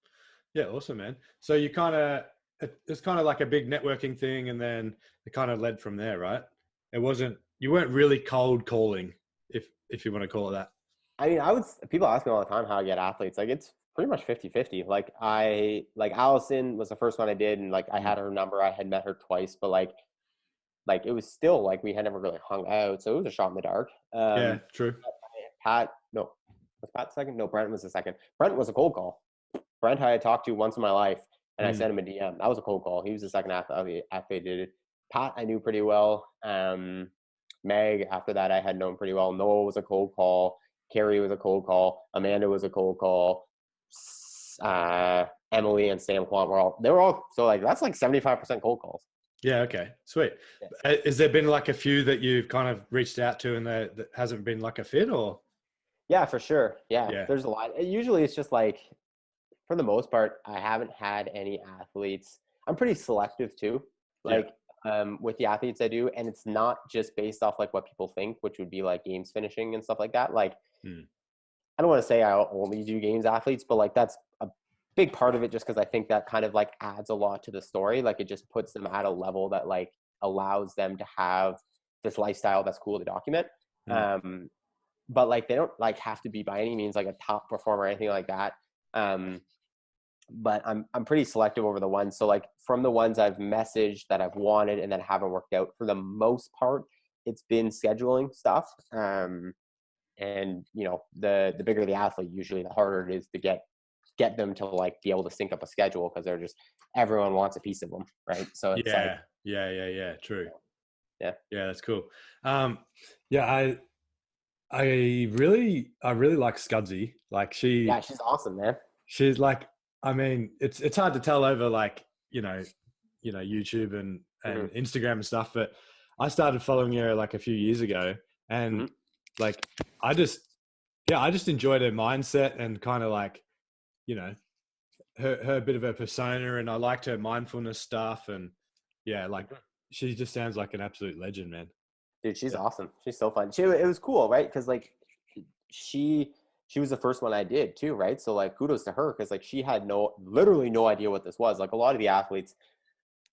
Yeah. Awesome, man. So you it's kind of like a big networking thing, and then it kind of led from there, right? You weren't really cold calling, if you want to call it that. I mean, people ask me all the time how I get athletes. Like, it's pretty much 50-50. Like, Allison was the first one I did, and like I had her number. I had met her twice, but like it was still like we had never really hung out, so it was a shot in the dark. Yeah, true. Was Pat second? No, Brent was the second. Brent was a cold call. Brent I had talked to once in my life, and I sent him a DM. That was a cold call. He was the second athlete I did it. Pat I knew pretty well. Meg, after that, I had known pretty well. Noah was a cold call. Carrie was a cold call. Amanda was a cold call. Emily and Sam Quant were all so like that's like 75% cold calls. Yeah. Okay. Sweet. Yeah. Has there been like a few that you've kind of reached out to and that hasn't been like a fit or? Yeah, for sure. Yeah. There's a lot. Usually it's just like, for the most part, I haven't had any athletes. I'm pretty selective too. Like, with the athletes I do, and it's not just based off like what people think, which would be like games finishing and stuff like that. Like, I don't want to say I only do games athletes, but like that's a big part of it just because I think that kind of like adds a lot to the story. Like, it just puts them at a level that like allows them to have this lifestyle that's cool to document. But like they don't like have to be by any means like a top performer or anything like that. But I'm pretty selective over the ones. So like from the ones I've messaged that I've wanted and that haven't worked out, for the most part, it's been scheduling stuff. And, you know, the bigger the athlete, usually the harder it is to get them to like be able to sync up a schedule, because they're just, everyone wants a piece of them, right? So it's yeah, true. Yeah, that's cool. Yeah, I really like Scudsy. Like she's awesome, man. She's like, I mean, it's hard to tell over like, YouTube and Instagram and stuff, but I started following her like a few years ago, and like I just enjoyed her mindset and kind of like, her bit of her persona, and I liked her mindfulness stuff, and like she just sounds like an absolute legend, man. Dude, she's awesome. She's so fun. It was cool, right? Because like she was the first one I did too, right? So like kudos to her, because like she had literally no idea what this was. Like a lot of the athletes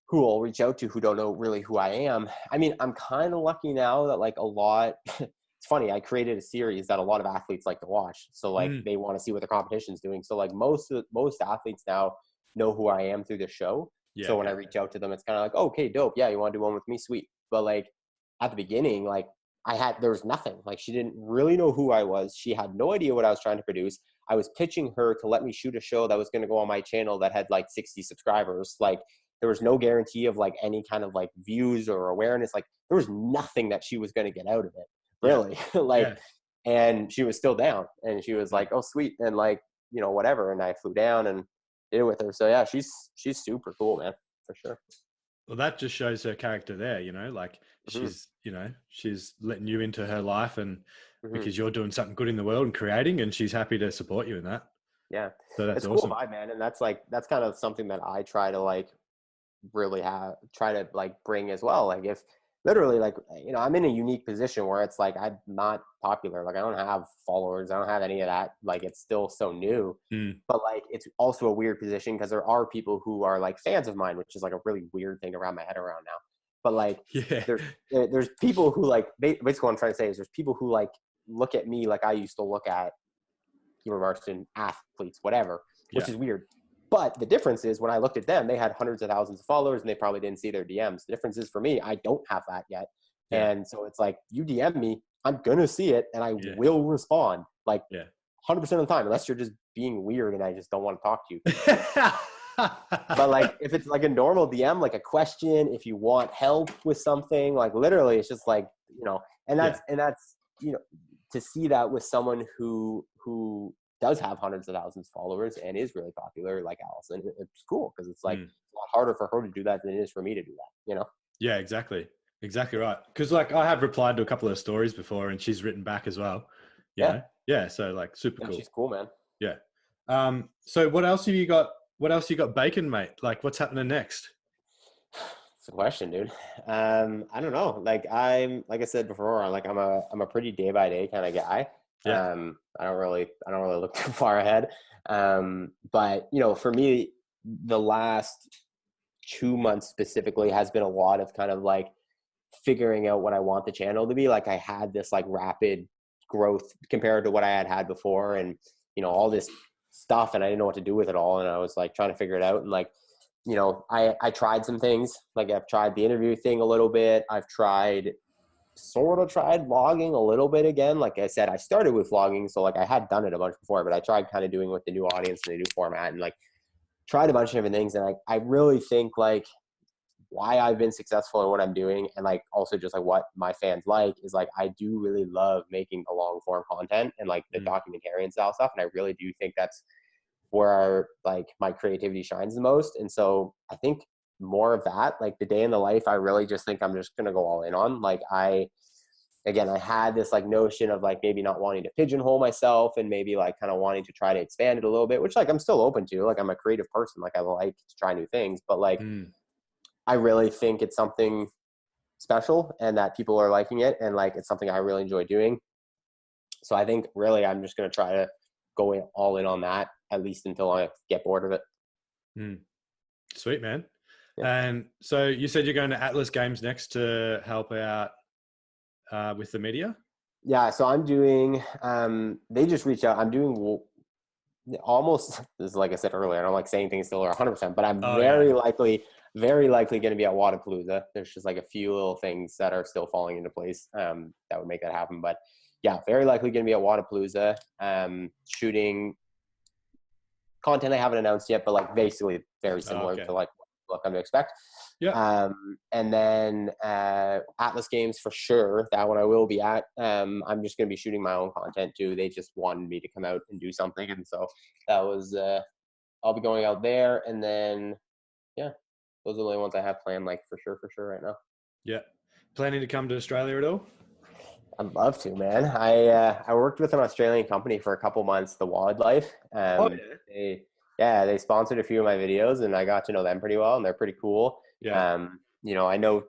who I'll reach out to who don't know really who I am. I mean, I'm kind of lucky now that like a lot, it's funny, I created a series that a lot of athletes like to watch. So like they want to see what the competition's doing. So like most athletes now know who I am through the show. Yeah, so when I reach out to them, it's kind of like, oh, okay, dope. Yeah, you want to do one with me? Sweet. But like at the beginning, like there was nothing. Like she didn't really know who I was. She had no idea what I was trying to produce. I was pitching her to let me shoot a show that was going to go on my channel that had like 60 subscribers. Like there was no guarantee of like any kind of like views or awareness. Like there was nothing that she was going to get out of it, really. And she was still down, and she was like, oh, sweet. And like, whatever. And I flew down and did it with her. So yeah, she's super cool, man, for sure. Well, that just shows her character there, like she's letting you into her life, and because you're doing something good in the world and creating, and she's happy to support you in that. Yeah. So that's it's awesome. Cool vibe, man. And that's kind of something that I try to like really try to like bring as well. Like if literally like, I'm in a unique position where it's like, I'm not popular. Like I don't have followers. I don't have any of that. Like it's still so new, but like, it's also a weird position because there are people who are like fans of mine, which is like a really weird thing to wrap my head around now. But like, there's people who like, basically what I'm trying to say is there's people who like look at me like I used to look at Varsity athletes, whatever, which is weird. But the difference is when I looked at them, they had hundreds of thousands of followers and they probably didn't see their DMs. The difference is for me, I don't have that yet. Yeah. And so it's like, you DM me, I'm going to see it and I will respond like 100% of the time, unless you're just being weird and I just don't want to talk to you. But like, if it's like a normal DM, like a question, if you want help with something, like literally it's just like, and that's, to see that with someone who does have hundreds of thousands of followers and is really popular like Allison, it's cool because it's like a lot harder for her to do that than it is for me to do that, Yeah, exactly right. Because like I have replied to a couple of stories before and she's written back as well. You know? So like super cool. She's cool, man. Yeah. So what else you got baking, mate? Like what's happening next? It's a question, dude. I don't know. Like like I said before, I'm a pretty day by day kind of guy. I don't really look too far ahead. But for me, the last 2 months specifically has been a lot of kind of like figuring out what I want the channel to be. Like I had this like rapid growth compared to what I had before, and all this stuff, and I didn't know what to do with it all, and I was like trying to figure it out. And like, I tried some things. Like I've tried the interview thing a little bit. I've tried vlogging a little bit again. Like I said, I started with vlogging, so like I had done it a bunch before, but I tried kind of doing with the new audience and the new format, and like tried a bunch of different things. And I really think like why I've been successful in what I'm doing, and like also just like what my fans like, is like I do really love making the long form content and like the documentarian style stuff, and I really do think that's where like my creativity shines the most. And so I think more of that, like the day in the life, I really just think I'm just going to go all in on. Like I had this like notion of like maybe not wanting to pigeonhole myself and maybe like kind of wanting to try to expand it a little bit, which like I'm still open to. Like I'm a creative person. Like I like to try new things, but like I really think it's something special and that people are liking it. And like, it's something I really enjoy doing. So I think really I'm just going to try to go all in on that, at least until I get bored of it. Sweet, man. And so you said you're going to Atlas Games next to help out with the media? Yeah, so I'm doing, they just reached out. I'm doing almost, this is like I said earlier, I don't like saying things still are 100%, but I'm very likely going to be at Wadapalooza. There's just like a few little things that are still falling into place that would make that happen. But yeah, very likely going to be at Wadapalooza, shooting content I haven't announced yet, but like basically very similar to like what I'm to expect. Yeah. And then Atlas Games for sure. That one I will be at. I'm just going to be shooting my own content too. They just wanted me to come out and do something. And so that was, I'll be going out there. And then, yeah, those are the only ones I have planned, like for sure right now. Yeah. Planning to come to Australia at all? I'd love to, man. I worked with an Australian company for a couple months, The Wildlife. They sponsored a few of my videos, and I got to know them pretty well, and they're pretty cool. Yeah. I know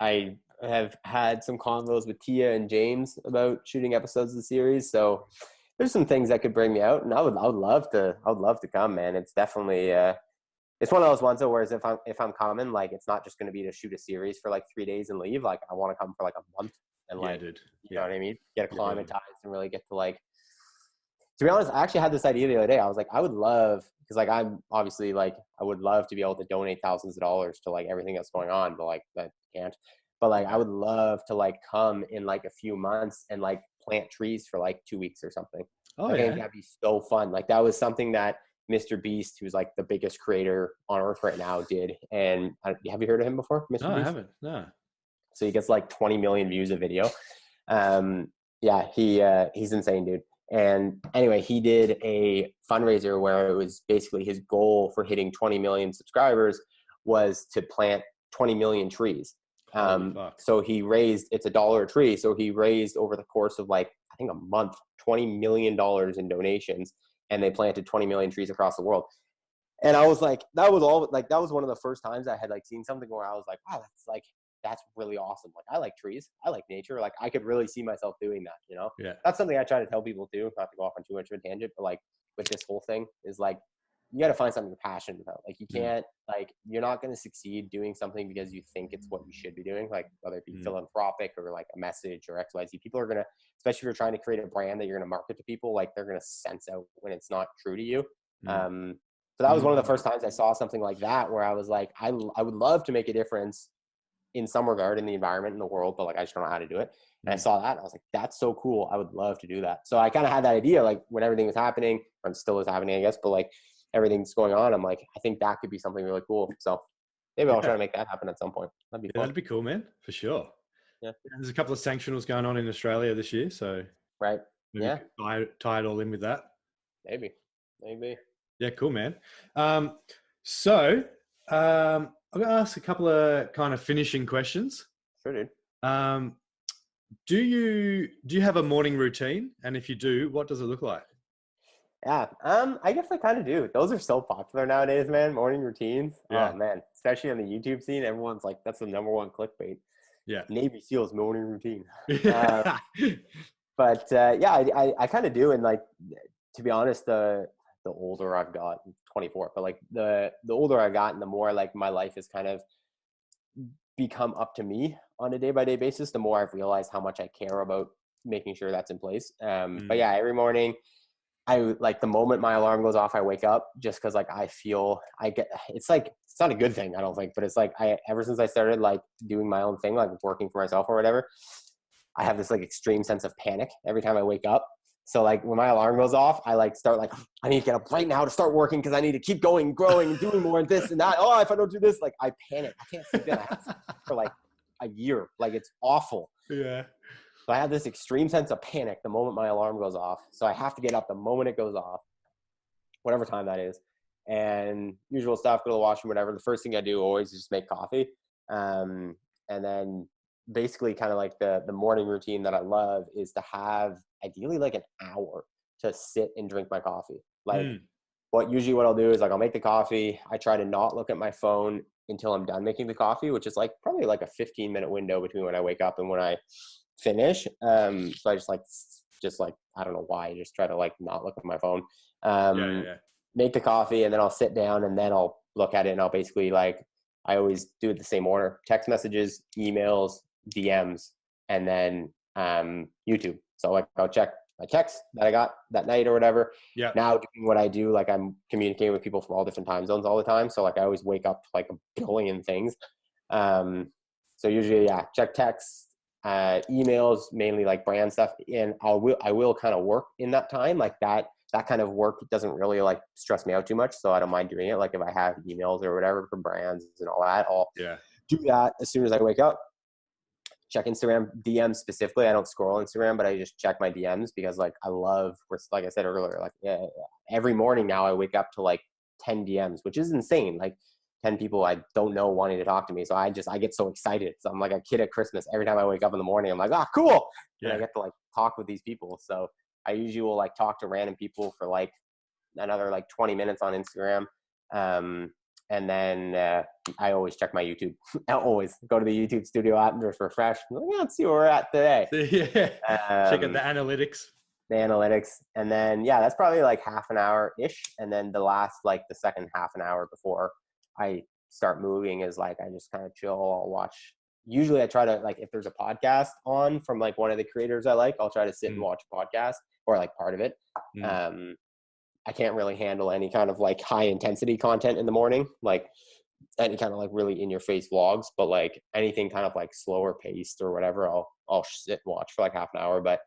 I have had some convos with Tia and James about shooting episodes of the series, so there's some things that could bring me out, and I would love to come, man. It's definitely it's one of those ones though, whereas if I'm coming, like it's not just going to be to shoot a series for like 3 days and leave. Like I want to come for like a month. And like, you know what I mean? Get acclimatized and really get to like, to be honest, I actually had this idea the other day. I was like, I would love, because like, I'm obviously like, I would love to be able to donate thousands of dollars to like everything that's going on, but like that can't, but like, I would love to like come in like a few months and like plant trees for like 2 weeks or something. I think that'd be so fun. Like that was something that Mr. Beast, who's like the biggest creator on earth right now, did. And have you heard of him before? Mr. Beast? I haven't. No. So he gets like 20 million views a video. He's insane, dude. And anyway, he did a fundraiser where it was basically his goal for hitting 20 million subscribers was to plant 20 million trees. So he raised, it's $1 a tree. So he raised over the course of like, I think a month, $20 million in donations, and they planted 20 million trees across the world. And I was like, that was one of the first times I had like seen something where I was like, wow, that's really awesome. Like I like trees. I like nature. Like I could really see myself doing that, you know? Yeah. That's something I try to tell people too, not to go off on too much of a tangent, but like with this whole thing is like, you got to find something you're passionate about. Like you can't, like, you're not going to succeed doing something because you think it's what you should be doing. Like whether it be philanthropic or like a message or XYZ, people are going to, especially if you're trying to create a brand that you're going to market to people, like they're going to sense out when it's not true to you. So that was one of the first times I saw something like that, where I was like, I would love to make a difference in some regard in the environment, in the world, but like, I just don't know how to do it. And I saw that and I was like, that's so cool. I would love to do that. So I kind of had that idea, like when everything was happening, or still is happening, I guess, but like everything's going on, I'm like, I think that could be something really cool. So maybe I'll try to make that happen at some point. That'd be fun. That'd be cool, man, for sure. Yeah. There's a couple of sanctionals going on in Australia this year, so right. Maybe tie it all in with that. Maybe. Yeah, cool, man. So I'm going to ask a couple of kind of finishing questions. Sure, dude. Do you have a morning routine? And if you do, what does it look like? Yeah, I guess I kind of do. Those are so popular nowadays, man. Morning routines. Yeah. Oh man, especially on the YouTube scene, everyone's like, that's the number one clickbait. Yeah. Navy SEALs morning routine. But I kind of do. And like, to be honest, the older I've got, I'm 24, but like the older I've gotten, the more like my life has kind of become up to me on a day-by-day basis, the more I've realized how much I care about making sure that's in place. But yeah, every morning I like, the moment my alarm goes off, I wake up, just cause like I feel it's like, it's not a good thing, I don't think, but it's like ever since I started like doing my own thing, like working for myself or whatever, I have this like extreme sense of panic every time I wake up. So like when my alarm goes off, I like start like, I need to get up right now to start working because I need to keep going, growing, and doing more and this and that. Oh, if I don't do this, like I panic. I can't sleep in. I have to sleep for like a year. Like it's awful. Yeah. So I have this extreme sense of panic the moment my alarm goes off. So I have to get up the moment it goes off, whatever time that is. And usual stuff, go to the washroom, whatever. The first thing I do always is just make coffee. And then basically kind of like the morning routine that I love is to have ideally like an hour to sit and drink my coffee. Like what I'll do is like, I'll make the coffee. I try to not look at my phone until I'm done making the coffee, which is like probably like a 15-minute window between when I wake up and when I finish. So I just like, I don't know why, I just try to like not look at my phone, make the coffee, and then I'll sit down and then I'll look at it, and I'll basically like, I always do it the same order: text messages, emails, DMs, and then YouTube. So like I'll check my text that I got that night or whatever. Yeah. Now doing what I do, like I'm communicating with people from all different time zones all the time. So like I always wake up to like a billion things. So usually, check text, emails, mainly like brand stuff. And I will kind of work in that time. Like that kind of work doesn't really like stress me out too much. So I don't mind doing it. Like if I have emails or whatever for brands and all that, I'll do that as soon as I wake up. Check Instagram DMs specifically. I don't scroll Instagram, but I just check my DMs because like I love, like I said earlier, like every morning now I wake up to like 10 DMs, which is insane. Like 10 people I don't know wanting to talk to me. So I get so excited. So I'm like a kid at Christmas. Every time I wake up in the morning, I'm like, cool. Yeah. And I get to like talk with these people. So I usually will like talk to random people for like another like 20 minutes on Instagram. And then I always check my YouTube. I always go to the YouTube studio app and just refresh. Like, let's see where we're at today. Checking the analytics. And then, that's probably like half an hour-ish. And then the second half an hour before I start moving is like, I just kind of chill. I'll watch. Usually I try to like, if there's a podcast on from like one of the creators I like, I'll try to sit and watch a podcast or like part of it. I can't really handle any kind of like high intensity content in the morning, like any kind of like really in your face vlogs, but like anything kind of like slower paced or whatever, I'll sit and watch for like half an hour. But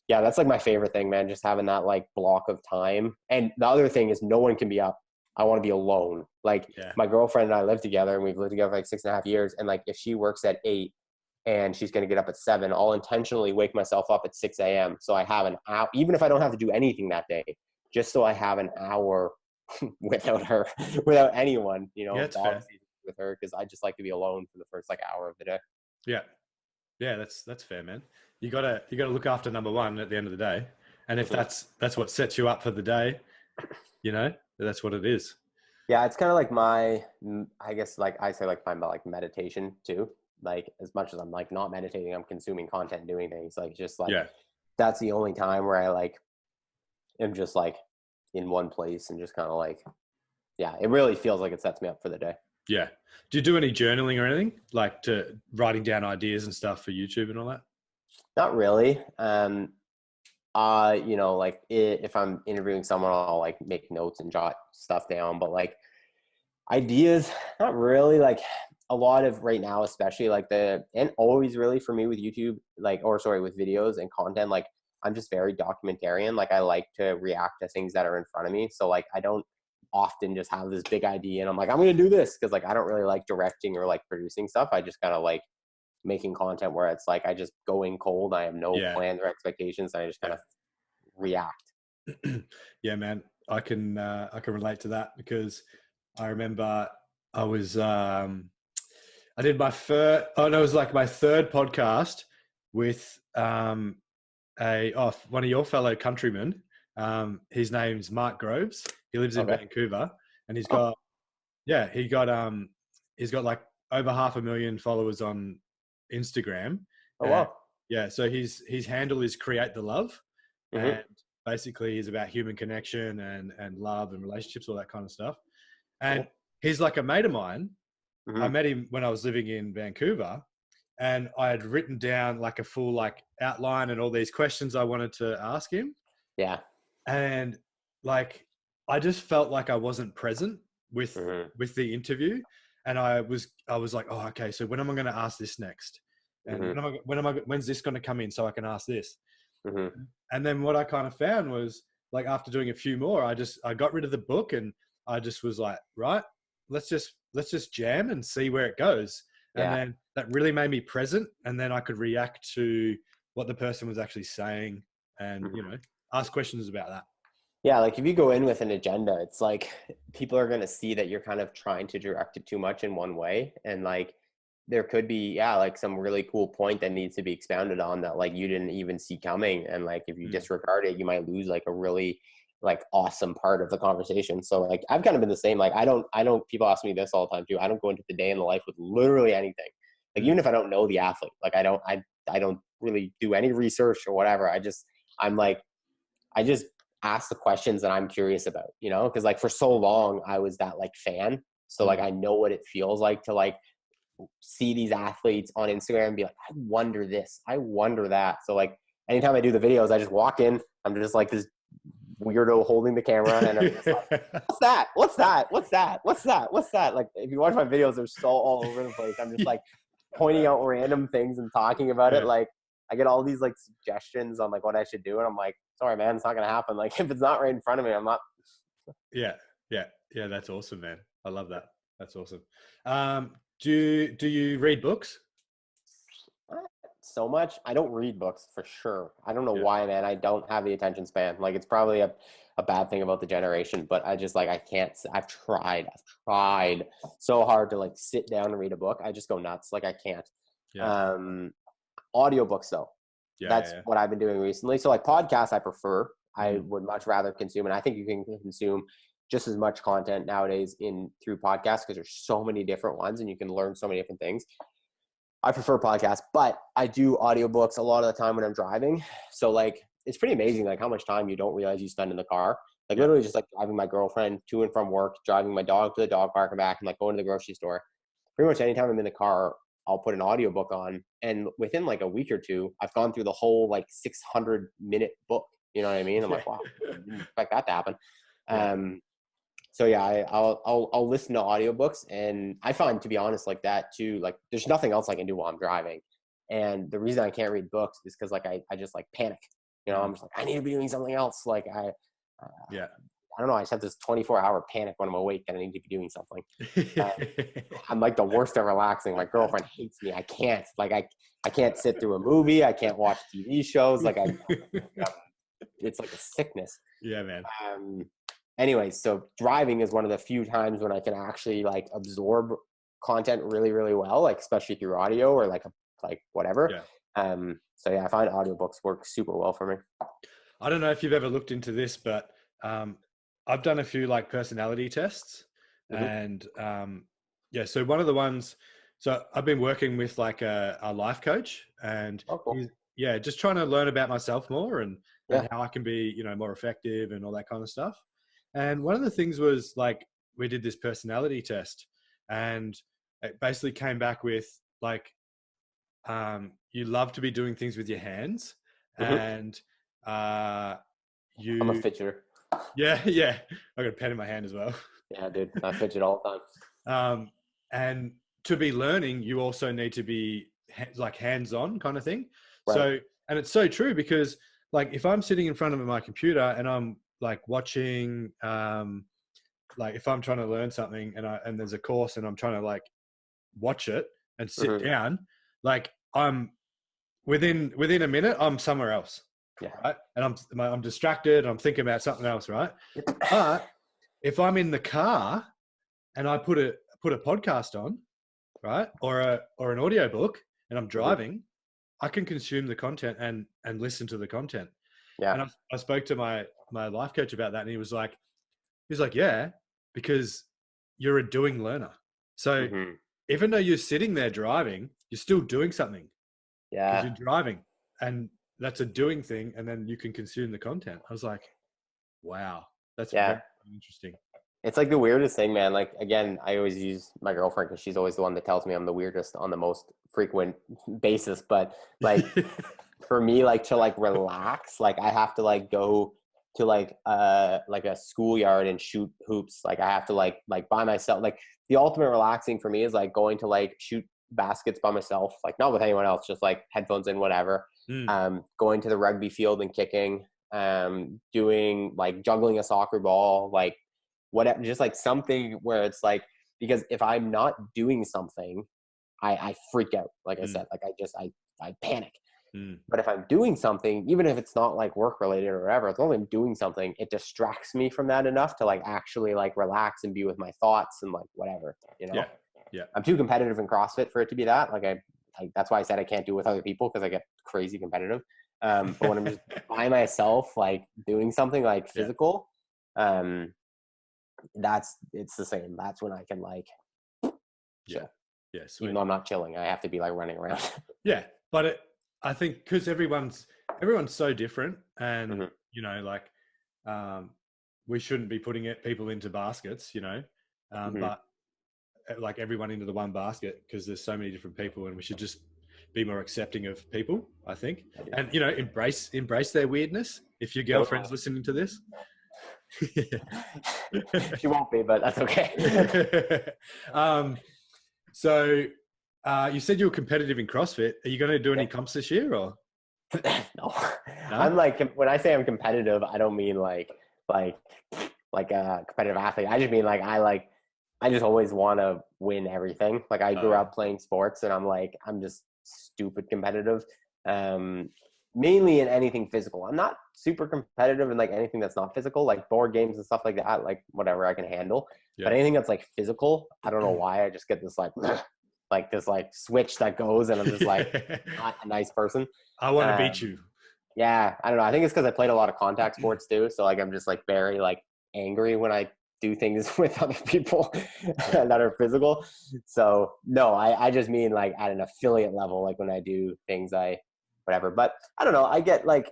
yeah, that's like my favorite thing, man. Just having that like block of time. And the other thing is no one can be up. I want to be alone. Like my girlfriend and I live together and we've lived together for like 6.5 years. And like, if she works at 8 and she's going to get up at 7, I'll intentionally wake myself up at 6 a.m. So I have an hour, even if I don't have to do anything that day, just so I have an hour without her, without anyone, you know, with her. Cause I just like to be alone for the first like hour of the day. Yeah. Yeah. That's fair, man. You gotta look after number one at the end of the day. And if that's what sets you up for the day, you know, that's what it is. Yeah. It's kind of like I guess like I say like my like meditation too. Like as much as I'm like not meditating, I'm consuming content and doing things like just like, that's the only time where I like am just like in one place and just kind of like, it really feels like it sets me up for the day. Yeah. Do you do any journaling or anything like to writing down ideas and stuff for YouTube and all that? Not really. You know, like if I'm interviewing someone, I'll like make notes and jot stuff down, but like ideas, not really. Like a lot of right now, especially like and always really for me with YouTube, with videos and content, like I'm just very documentarian. Like I like to react to things that are in front of me. So like I don't often just have this big idea and I'm like, I'm going to do this. Cause like I don't really like directing or like producing stuff. I just kind of like making content where it's like I just go in cold. I have no plans or expectations. And I just kind of react. Yeah, man. I can relate to that because I remember I was I did my first it was like my third podcast with one of your fellow countrymen. His name's Mark Groves. He lives in Vancouver and he's got like over 500,000 followers on Instagram. Oh wow. Yeah, so his handle is Create the Love. And basically he's about human connection and love and relationships, all that kind of stuff. And he's like a mate of mine. I met him when I was living in Vancouver and I had written down like a full like outline and all these questions I wanted to ask him. Yeah. And like, I just felt like I wasn't present with the interview. And I was like, oh, okay. So when am I going to ask this next? And when's this going to come in so I can ask this? And then what I kind of found was like, after doing a few more, I got rid of the book and I just was like, right, let's just jam and see where it goes. And then that really made me present. And then I could react to what the person was actually saying and, you know, ask questions about that. Yeah. Like if you go in with an agenda, it's like people are going to see that you're kind of trying to direct it too much in one way. And like, there could be, like some really cool point that needs to be expounded on that like you didn't even see coming. And like, if you disregard it, you might lose like a really like awesome part of the conversation. So like, I've kind of been the same. Like, I don't, people ask me this all the time too. I don't go into the day in the life with literally anything. Like, even if I don't know the athlete, like I don't really do any research or whatever. I just ask the questions that I'm curious about, you know? Cause like for so long I was that like fan. So like, I know what it feels like to like see these athletes on Instagram and be like, I wonder this, I wonder that. So like anytime I do the videos, I just walk in, I'm just like this weirdo holding the camera and I'm just like, what's that? What's that? What's that? What's that? What's that? Like if you watch my videos, they're so all over the place. I'm just like, pointing out random things and talking about it. Like I get all these like suggestions on like what I should do. And I'm like, sorry, man, it's not going to happen. Like if it's not right in front of me, I'm not. Yeah. That's awesome, man. I love that. That's awesome. Do you read books? So much. I don't read books for sure. I don't know why, man. I don't have the attention span. Like it's probably a bad thing about the generation, but I just like, I can't, I've tried so hard to like sit down and read a book. I just go nuts. Like I can't. Audiobooks though. That's what I've been doing recently. So like podcasts, I prefer. I would much rather consume, and I think you can consume just as much content nowadays through podcasts because there's so many different ones and you can learn so many different things. I prefer podcasts, but I do audiobooks a lot of the time when I'm driving. So like, it's pretty amazing, like how much time you don't realize you spend in the car. Like literally just like driving my girlfriend to and from work, driving my dog to the dog park and back, and like going to the grocery store. Pretty much anytime I'm in the car, I'll put an audiobook on. And within like a week or two, I've gone through the whole like 600-minute book. You know what I mean? I'm like, wow, I didn't expect that to happen. So yeah, I'll listen to audiobooks, and I find, to be honest, like that too, like there's nothing else I can do while I'm driving. And the reason I can't read books is because like I just like panic, you know, I'm just like, I need to be doing something else. Like I don't know. I just have this 24-hour panic when I'm awake that I need to be doing something. I'm like the worst at relaxing. My girlfriend hates me. I can't I can't sit through a movie. I can't watch TV shows. Like it's like a sickness. Yeah, man. Anyways, so driving is one of the few times when I can actually like absorb content really, really well, like especially through audio or like whatever. So yeah, I find audiobooks work super well for me. I don't know if you've ever looked into this, but I've done a few like personality tests, and so one of the ones, so I've been working with like a life coach, and just trying to learn about myself more and how I can be, you know, more effective and all that kind of stuff. And one of the things was like, we did this personality test, and it basically came back with like, you love to be doing things with your hands, and I'm a fidgeter. Yeah. I got a pen in my hand as well. Yeah, dude, I fidget all the time. And to be learning, you also need to be like hands-on kind of thing. Right. So, and it's so true, because like if I'm sitting in front of my computer and I'm like watching, like if I'm trying to learn something and there's a course and I'm trying to like watch it and sit down, like I'm within a minute, I'm somewhere else. Yeah. Right. And I'm distracted. I'm thinking about something else. Right. But if I'm in the car and I put a podcast on, right, or an audio book, and I'm driving, I can consume the content and listen to the content. Yeah. And I spoke to my life coach about that, and he was like, yeah, because you're a doing learner. So even though you're sitting there driving, you're still doing something. Yeah. Because you're driving, and that's a doing thing, and then you can consume the content. I was like, wow, that's very interesting. It's like the weirdest thing, man. Like, again, I always use my girlfriend because she's always the one that tells me I'm the weirdest on the most frequent basis. But like for me, like to like relax, like I have to like go to like a schoolyard and shoot hoops. Like I have to like by myself. Like the ultimate relaxing for me is like going to like shoot baskets by myself, like not with anyone else, just like headphones in, whatever. Going to the rugby field and kicking, doing like juggling a soccer ball, like whatever, just like something where it's like, because if I'm not doing something, I freak out. Like I said, like I panic. But if I'm doing something, even if it's not like work related or whatever, as long as I'm doing something, it distracts me from that enough to like actually like relax and be with my thoughts and like whatever, you know? Yeah. I'm too competitive in CrossFit for it to be that. Like that's why I said I can't do it with other people, because I get crazy competitive. But when I'm just by myself, like doing something like physical, it's the same. That's when I can like chill. Yeah. Sweet. Even though I'm not chilling, I have to be like running around. Yeah. But I think because everyone's so different, and you know, like we shouldn't be putting people into baskets, you know, but like everyone into the one basket, because there's so many different people, and we should just be more accepting of people, I think. And, you know, embrace their weirdness. If your girlfriend's listening to this. She won't be, but that's okay. So You said you were competitive in CrossFit. Are you going to do any comps this year or? No, No? I'm like, when I say I'm competitive, I don't mean like a competitive athlete. I just mean I just always want to win everything. Like I grew up playing sports and I'm just stupid competitive. Mainly in anything physical. I'm not super competitive in like anything that's not physical, like board games and stuff like that, like whatever I can handle. Yeah. But anything that's like physical, I don't know why I just get this like this like switch that goes and I'm just like not a nice person. I want to beat you. Yeah, I don't know. I think it's because I played a lot of contact sports too. So like I'm just like very like angry when I do things with other people that are physical. So no, I just mean like at an affiliate level, like when I do things whatever. But I don't know. I get like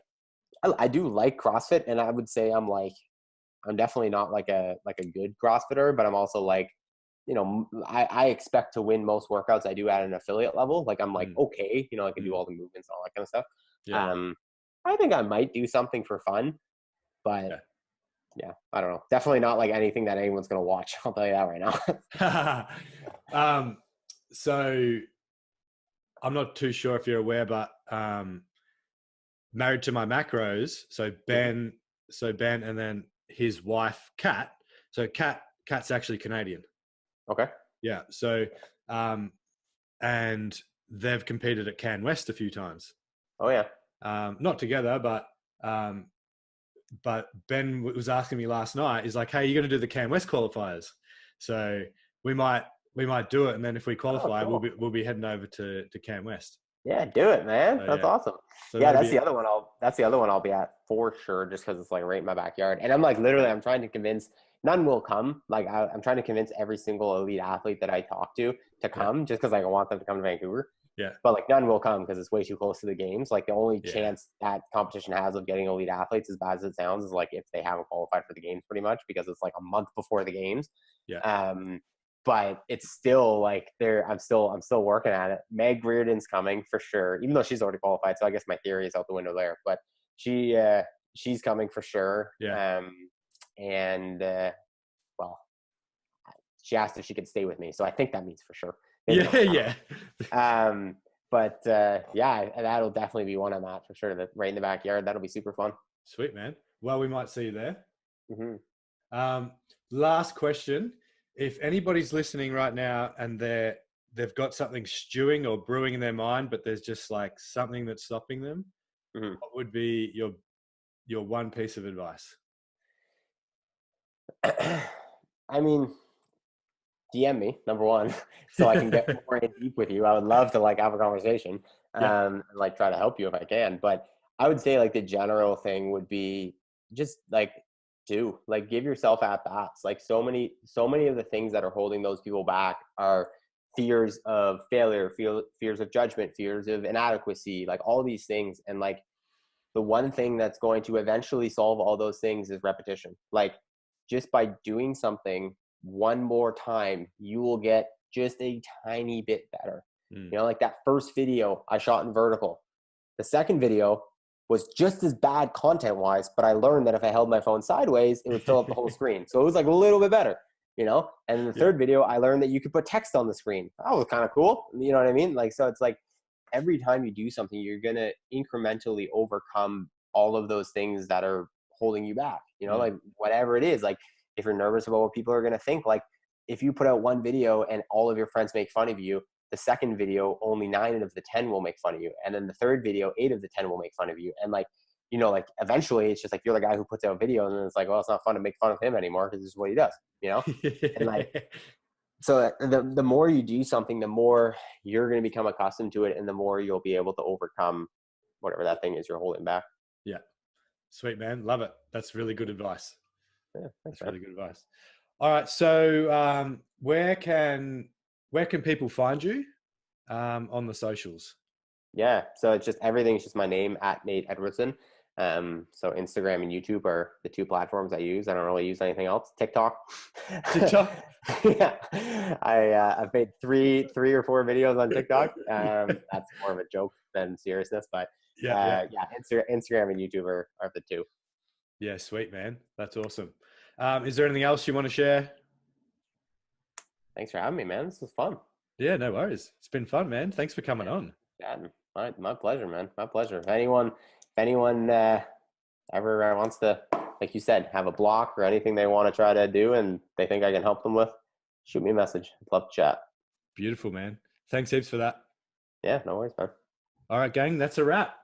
I do like CrossFit, and I would say I'm definitely not like a good CrossFitter, but I'm also like, you know, I expect to win most workouts I do at an affiliate level. Like I'm like, okay, you know, I can do all the movements and all that kind of stuff. Yeah. I think I might do something for fun, but yeah, I don't know. Definitely not like anything that anyone's going to watch. I'll tell you that right now. So I'm not too sure if you're aware, but married to my macros. So Ben, and then his wife, Kat. So Kat's actually Canadian. Okay. Yeah. So, and they've competed at Can West a few times. Oh yeah. Not together, but Ben was asking me last night, he's like, hey, you're going to do the Can West qualifiers. So we might do it. And then if we qualify, cool. we'll be heading over to Can West. Yeah, do it, man. So, that's awesome. So yeah, that's the other one I'll be at for sure, just because it's like right in my backyard. And I'm like, literally, I'm trying to convince, none will come. Like I'm trying to convince every single elite athlete that I talk to come, just because like, I want them to come to Vancouver. Yeah. But like none will come because it's way too close to the games. Like the only chance that competition has of getting elite athletes, as bad as it sounds, is like if they haven't qualified for the games, pretty much, because it's like a month before the games. Yeah. But it's still like I'm still working at it. Meg Reardon's coming for sure, even though she's already qualified. So I guess my theory is out the window there. But she's coming for sure. Yeah. Well, she asked if she could stay with me, so I think that means for sure. Yeah. But yeah, that'll definitely be one I'm at for sure. That right in the backyard. That'll be super fun. Sweet, man. Well, we might see you there. Mm-hmm. Last question. If anybody's listening right now and they've got something stewing or brewing in their mind, but there's just like something that's stopping them, what would be your one piece of advice? I mean, DM me, number one, so I can get more in deep with you. I would love to like have a conversation and like try to help you if I can. But I would say like the general thing would be just like give yourself at bats. Like so many of the things that are holding those people back are fears of failure, fears of judgment, fears of inadequacy, like all these things. And like the one thing that's going to eventually solve all those things is repetition. Like just by doing something one more time, you will get just a tiny bit better. You know, like that first video I shot in vertical, the second video was just as bad content wise, but I learned that if I held my phone sideways, it would fill up the whole screen. So it was like a little bit better, you know? And in the third video, I learned that you could put text on the screen. That was kind of cool. You know what I mean? Like, so it's like every time you do something, you're going to incrementally overcome all of those things that are holding you back, you know, like whatever it is. Like if you're nervous about what people are going to think, like if you put out one video and all of your friends make fun of you, the second video, only 9 of the 10 will make fun of you. And then the third video, 8 of the 10 will make fun of you. And like, you know, like eventually it's just like, you're the guy who puts out video and then it's like, well, it's not fun to make fun of him anymore because this is what he does, you know? And like, so the more you do something, the more you're going to become accustomed to it. And the more you'll be able to overcome whatever that thing is you're holding back. Yeah. Sweet, man. Love it. That's really good advice. Yeah, that's really good advice. All right. So where can people find you on the socials? Yeah. So it's just, everything's just my name at Nate Edwardson. So Instagram and YouTube are the 2 platforms I use. I don't really use anything else. TikTok. Yeah. I've made three or 4 videos on TikTok. That's more of a joke than seriousness, but yeah. Instagram and YouTube are the 2. Yeah. Sweet, man. That's awesome. Is there anything else you want to share? Thanks for having me, man. This was fun. Yeah, no worries. It's been fun, man. Thanks for coming on. Yeah, my pleasure, man. My pleasure. If anyone ever wants to, like you said, have a block or anything they want to try to do and they think I can help them with, shoot me a message. I'd love to chat. Beautiful, man. Thanks heaps for that. Yeah, no worries, man. All right, gang, that's a wrap.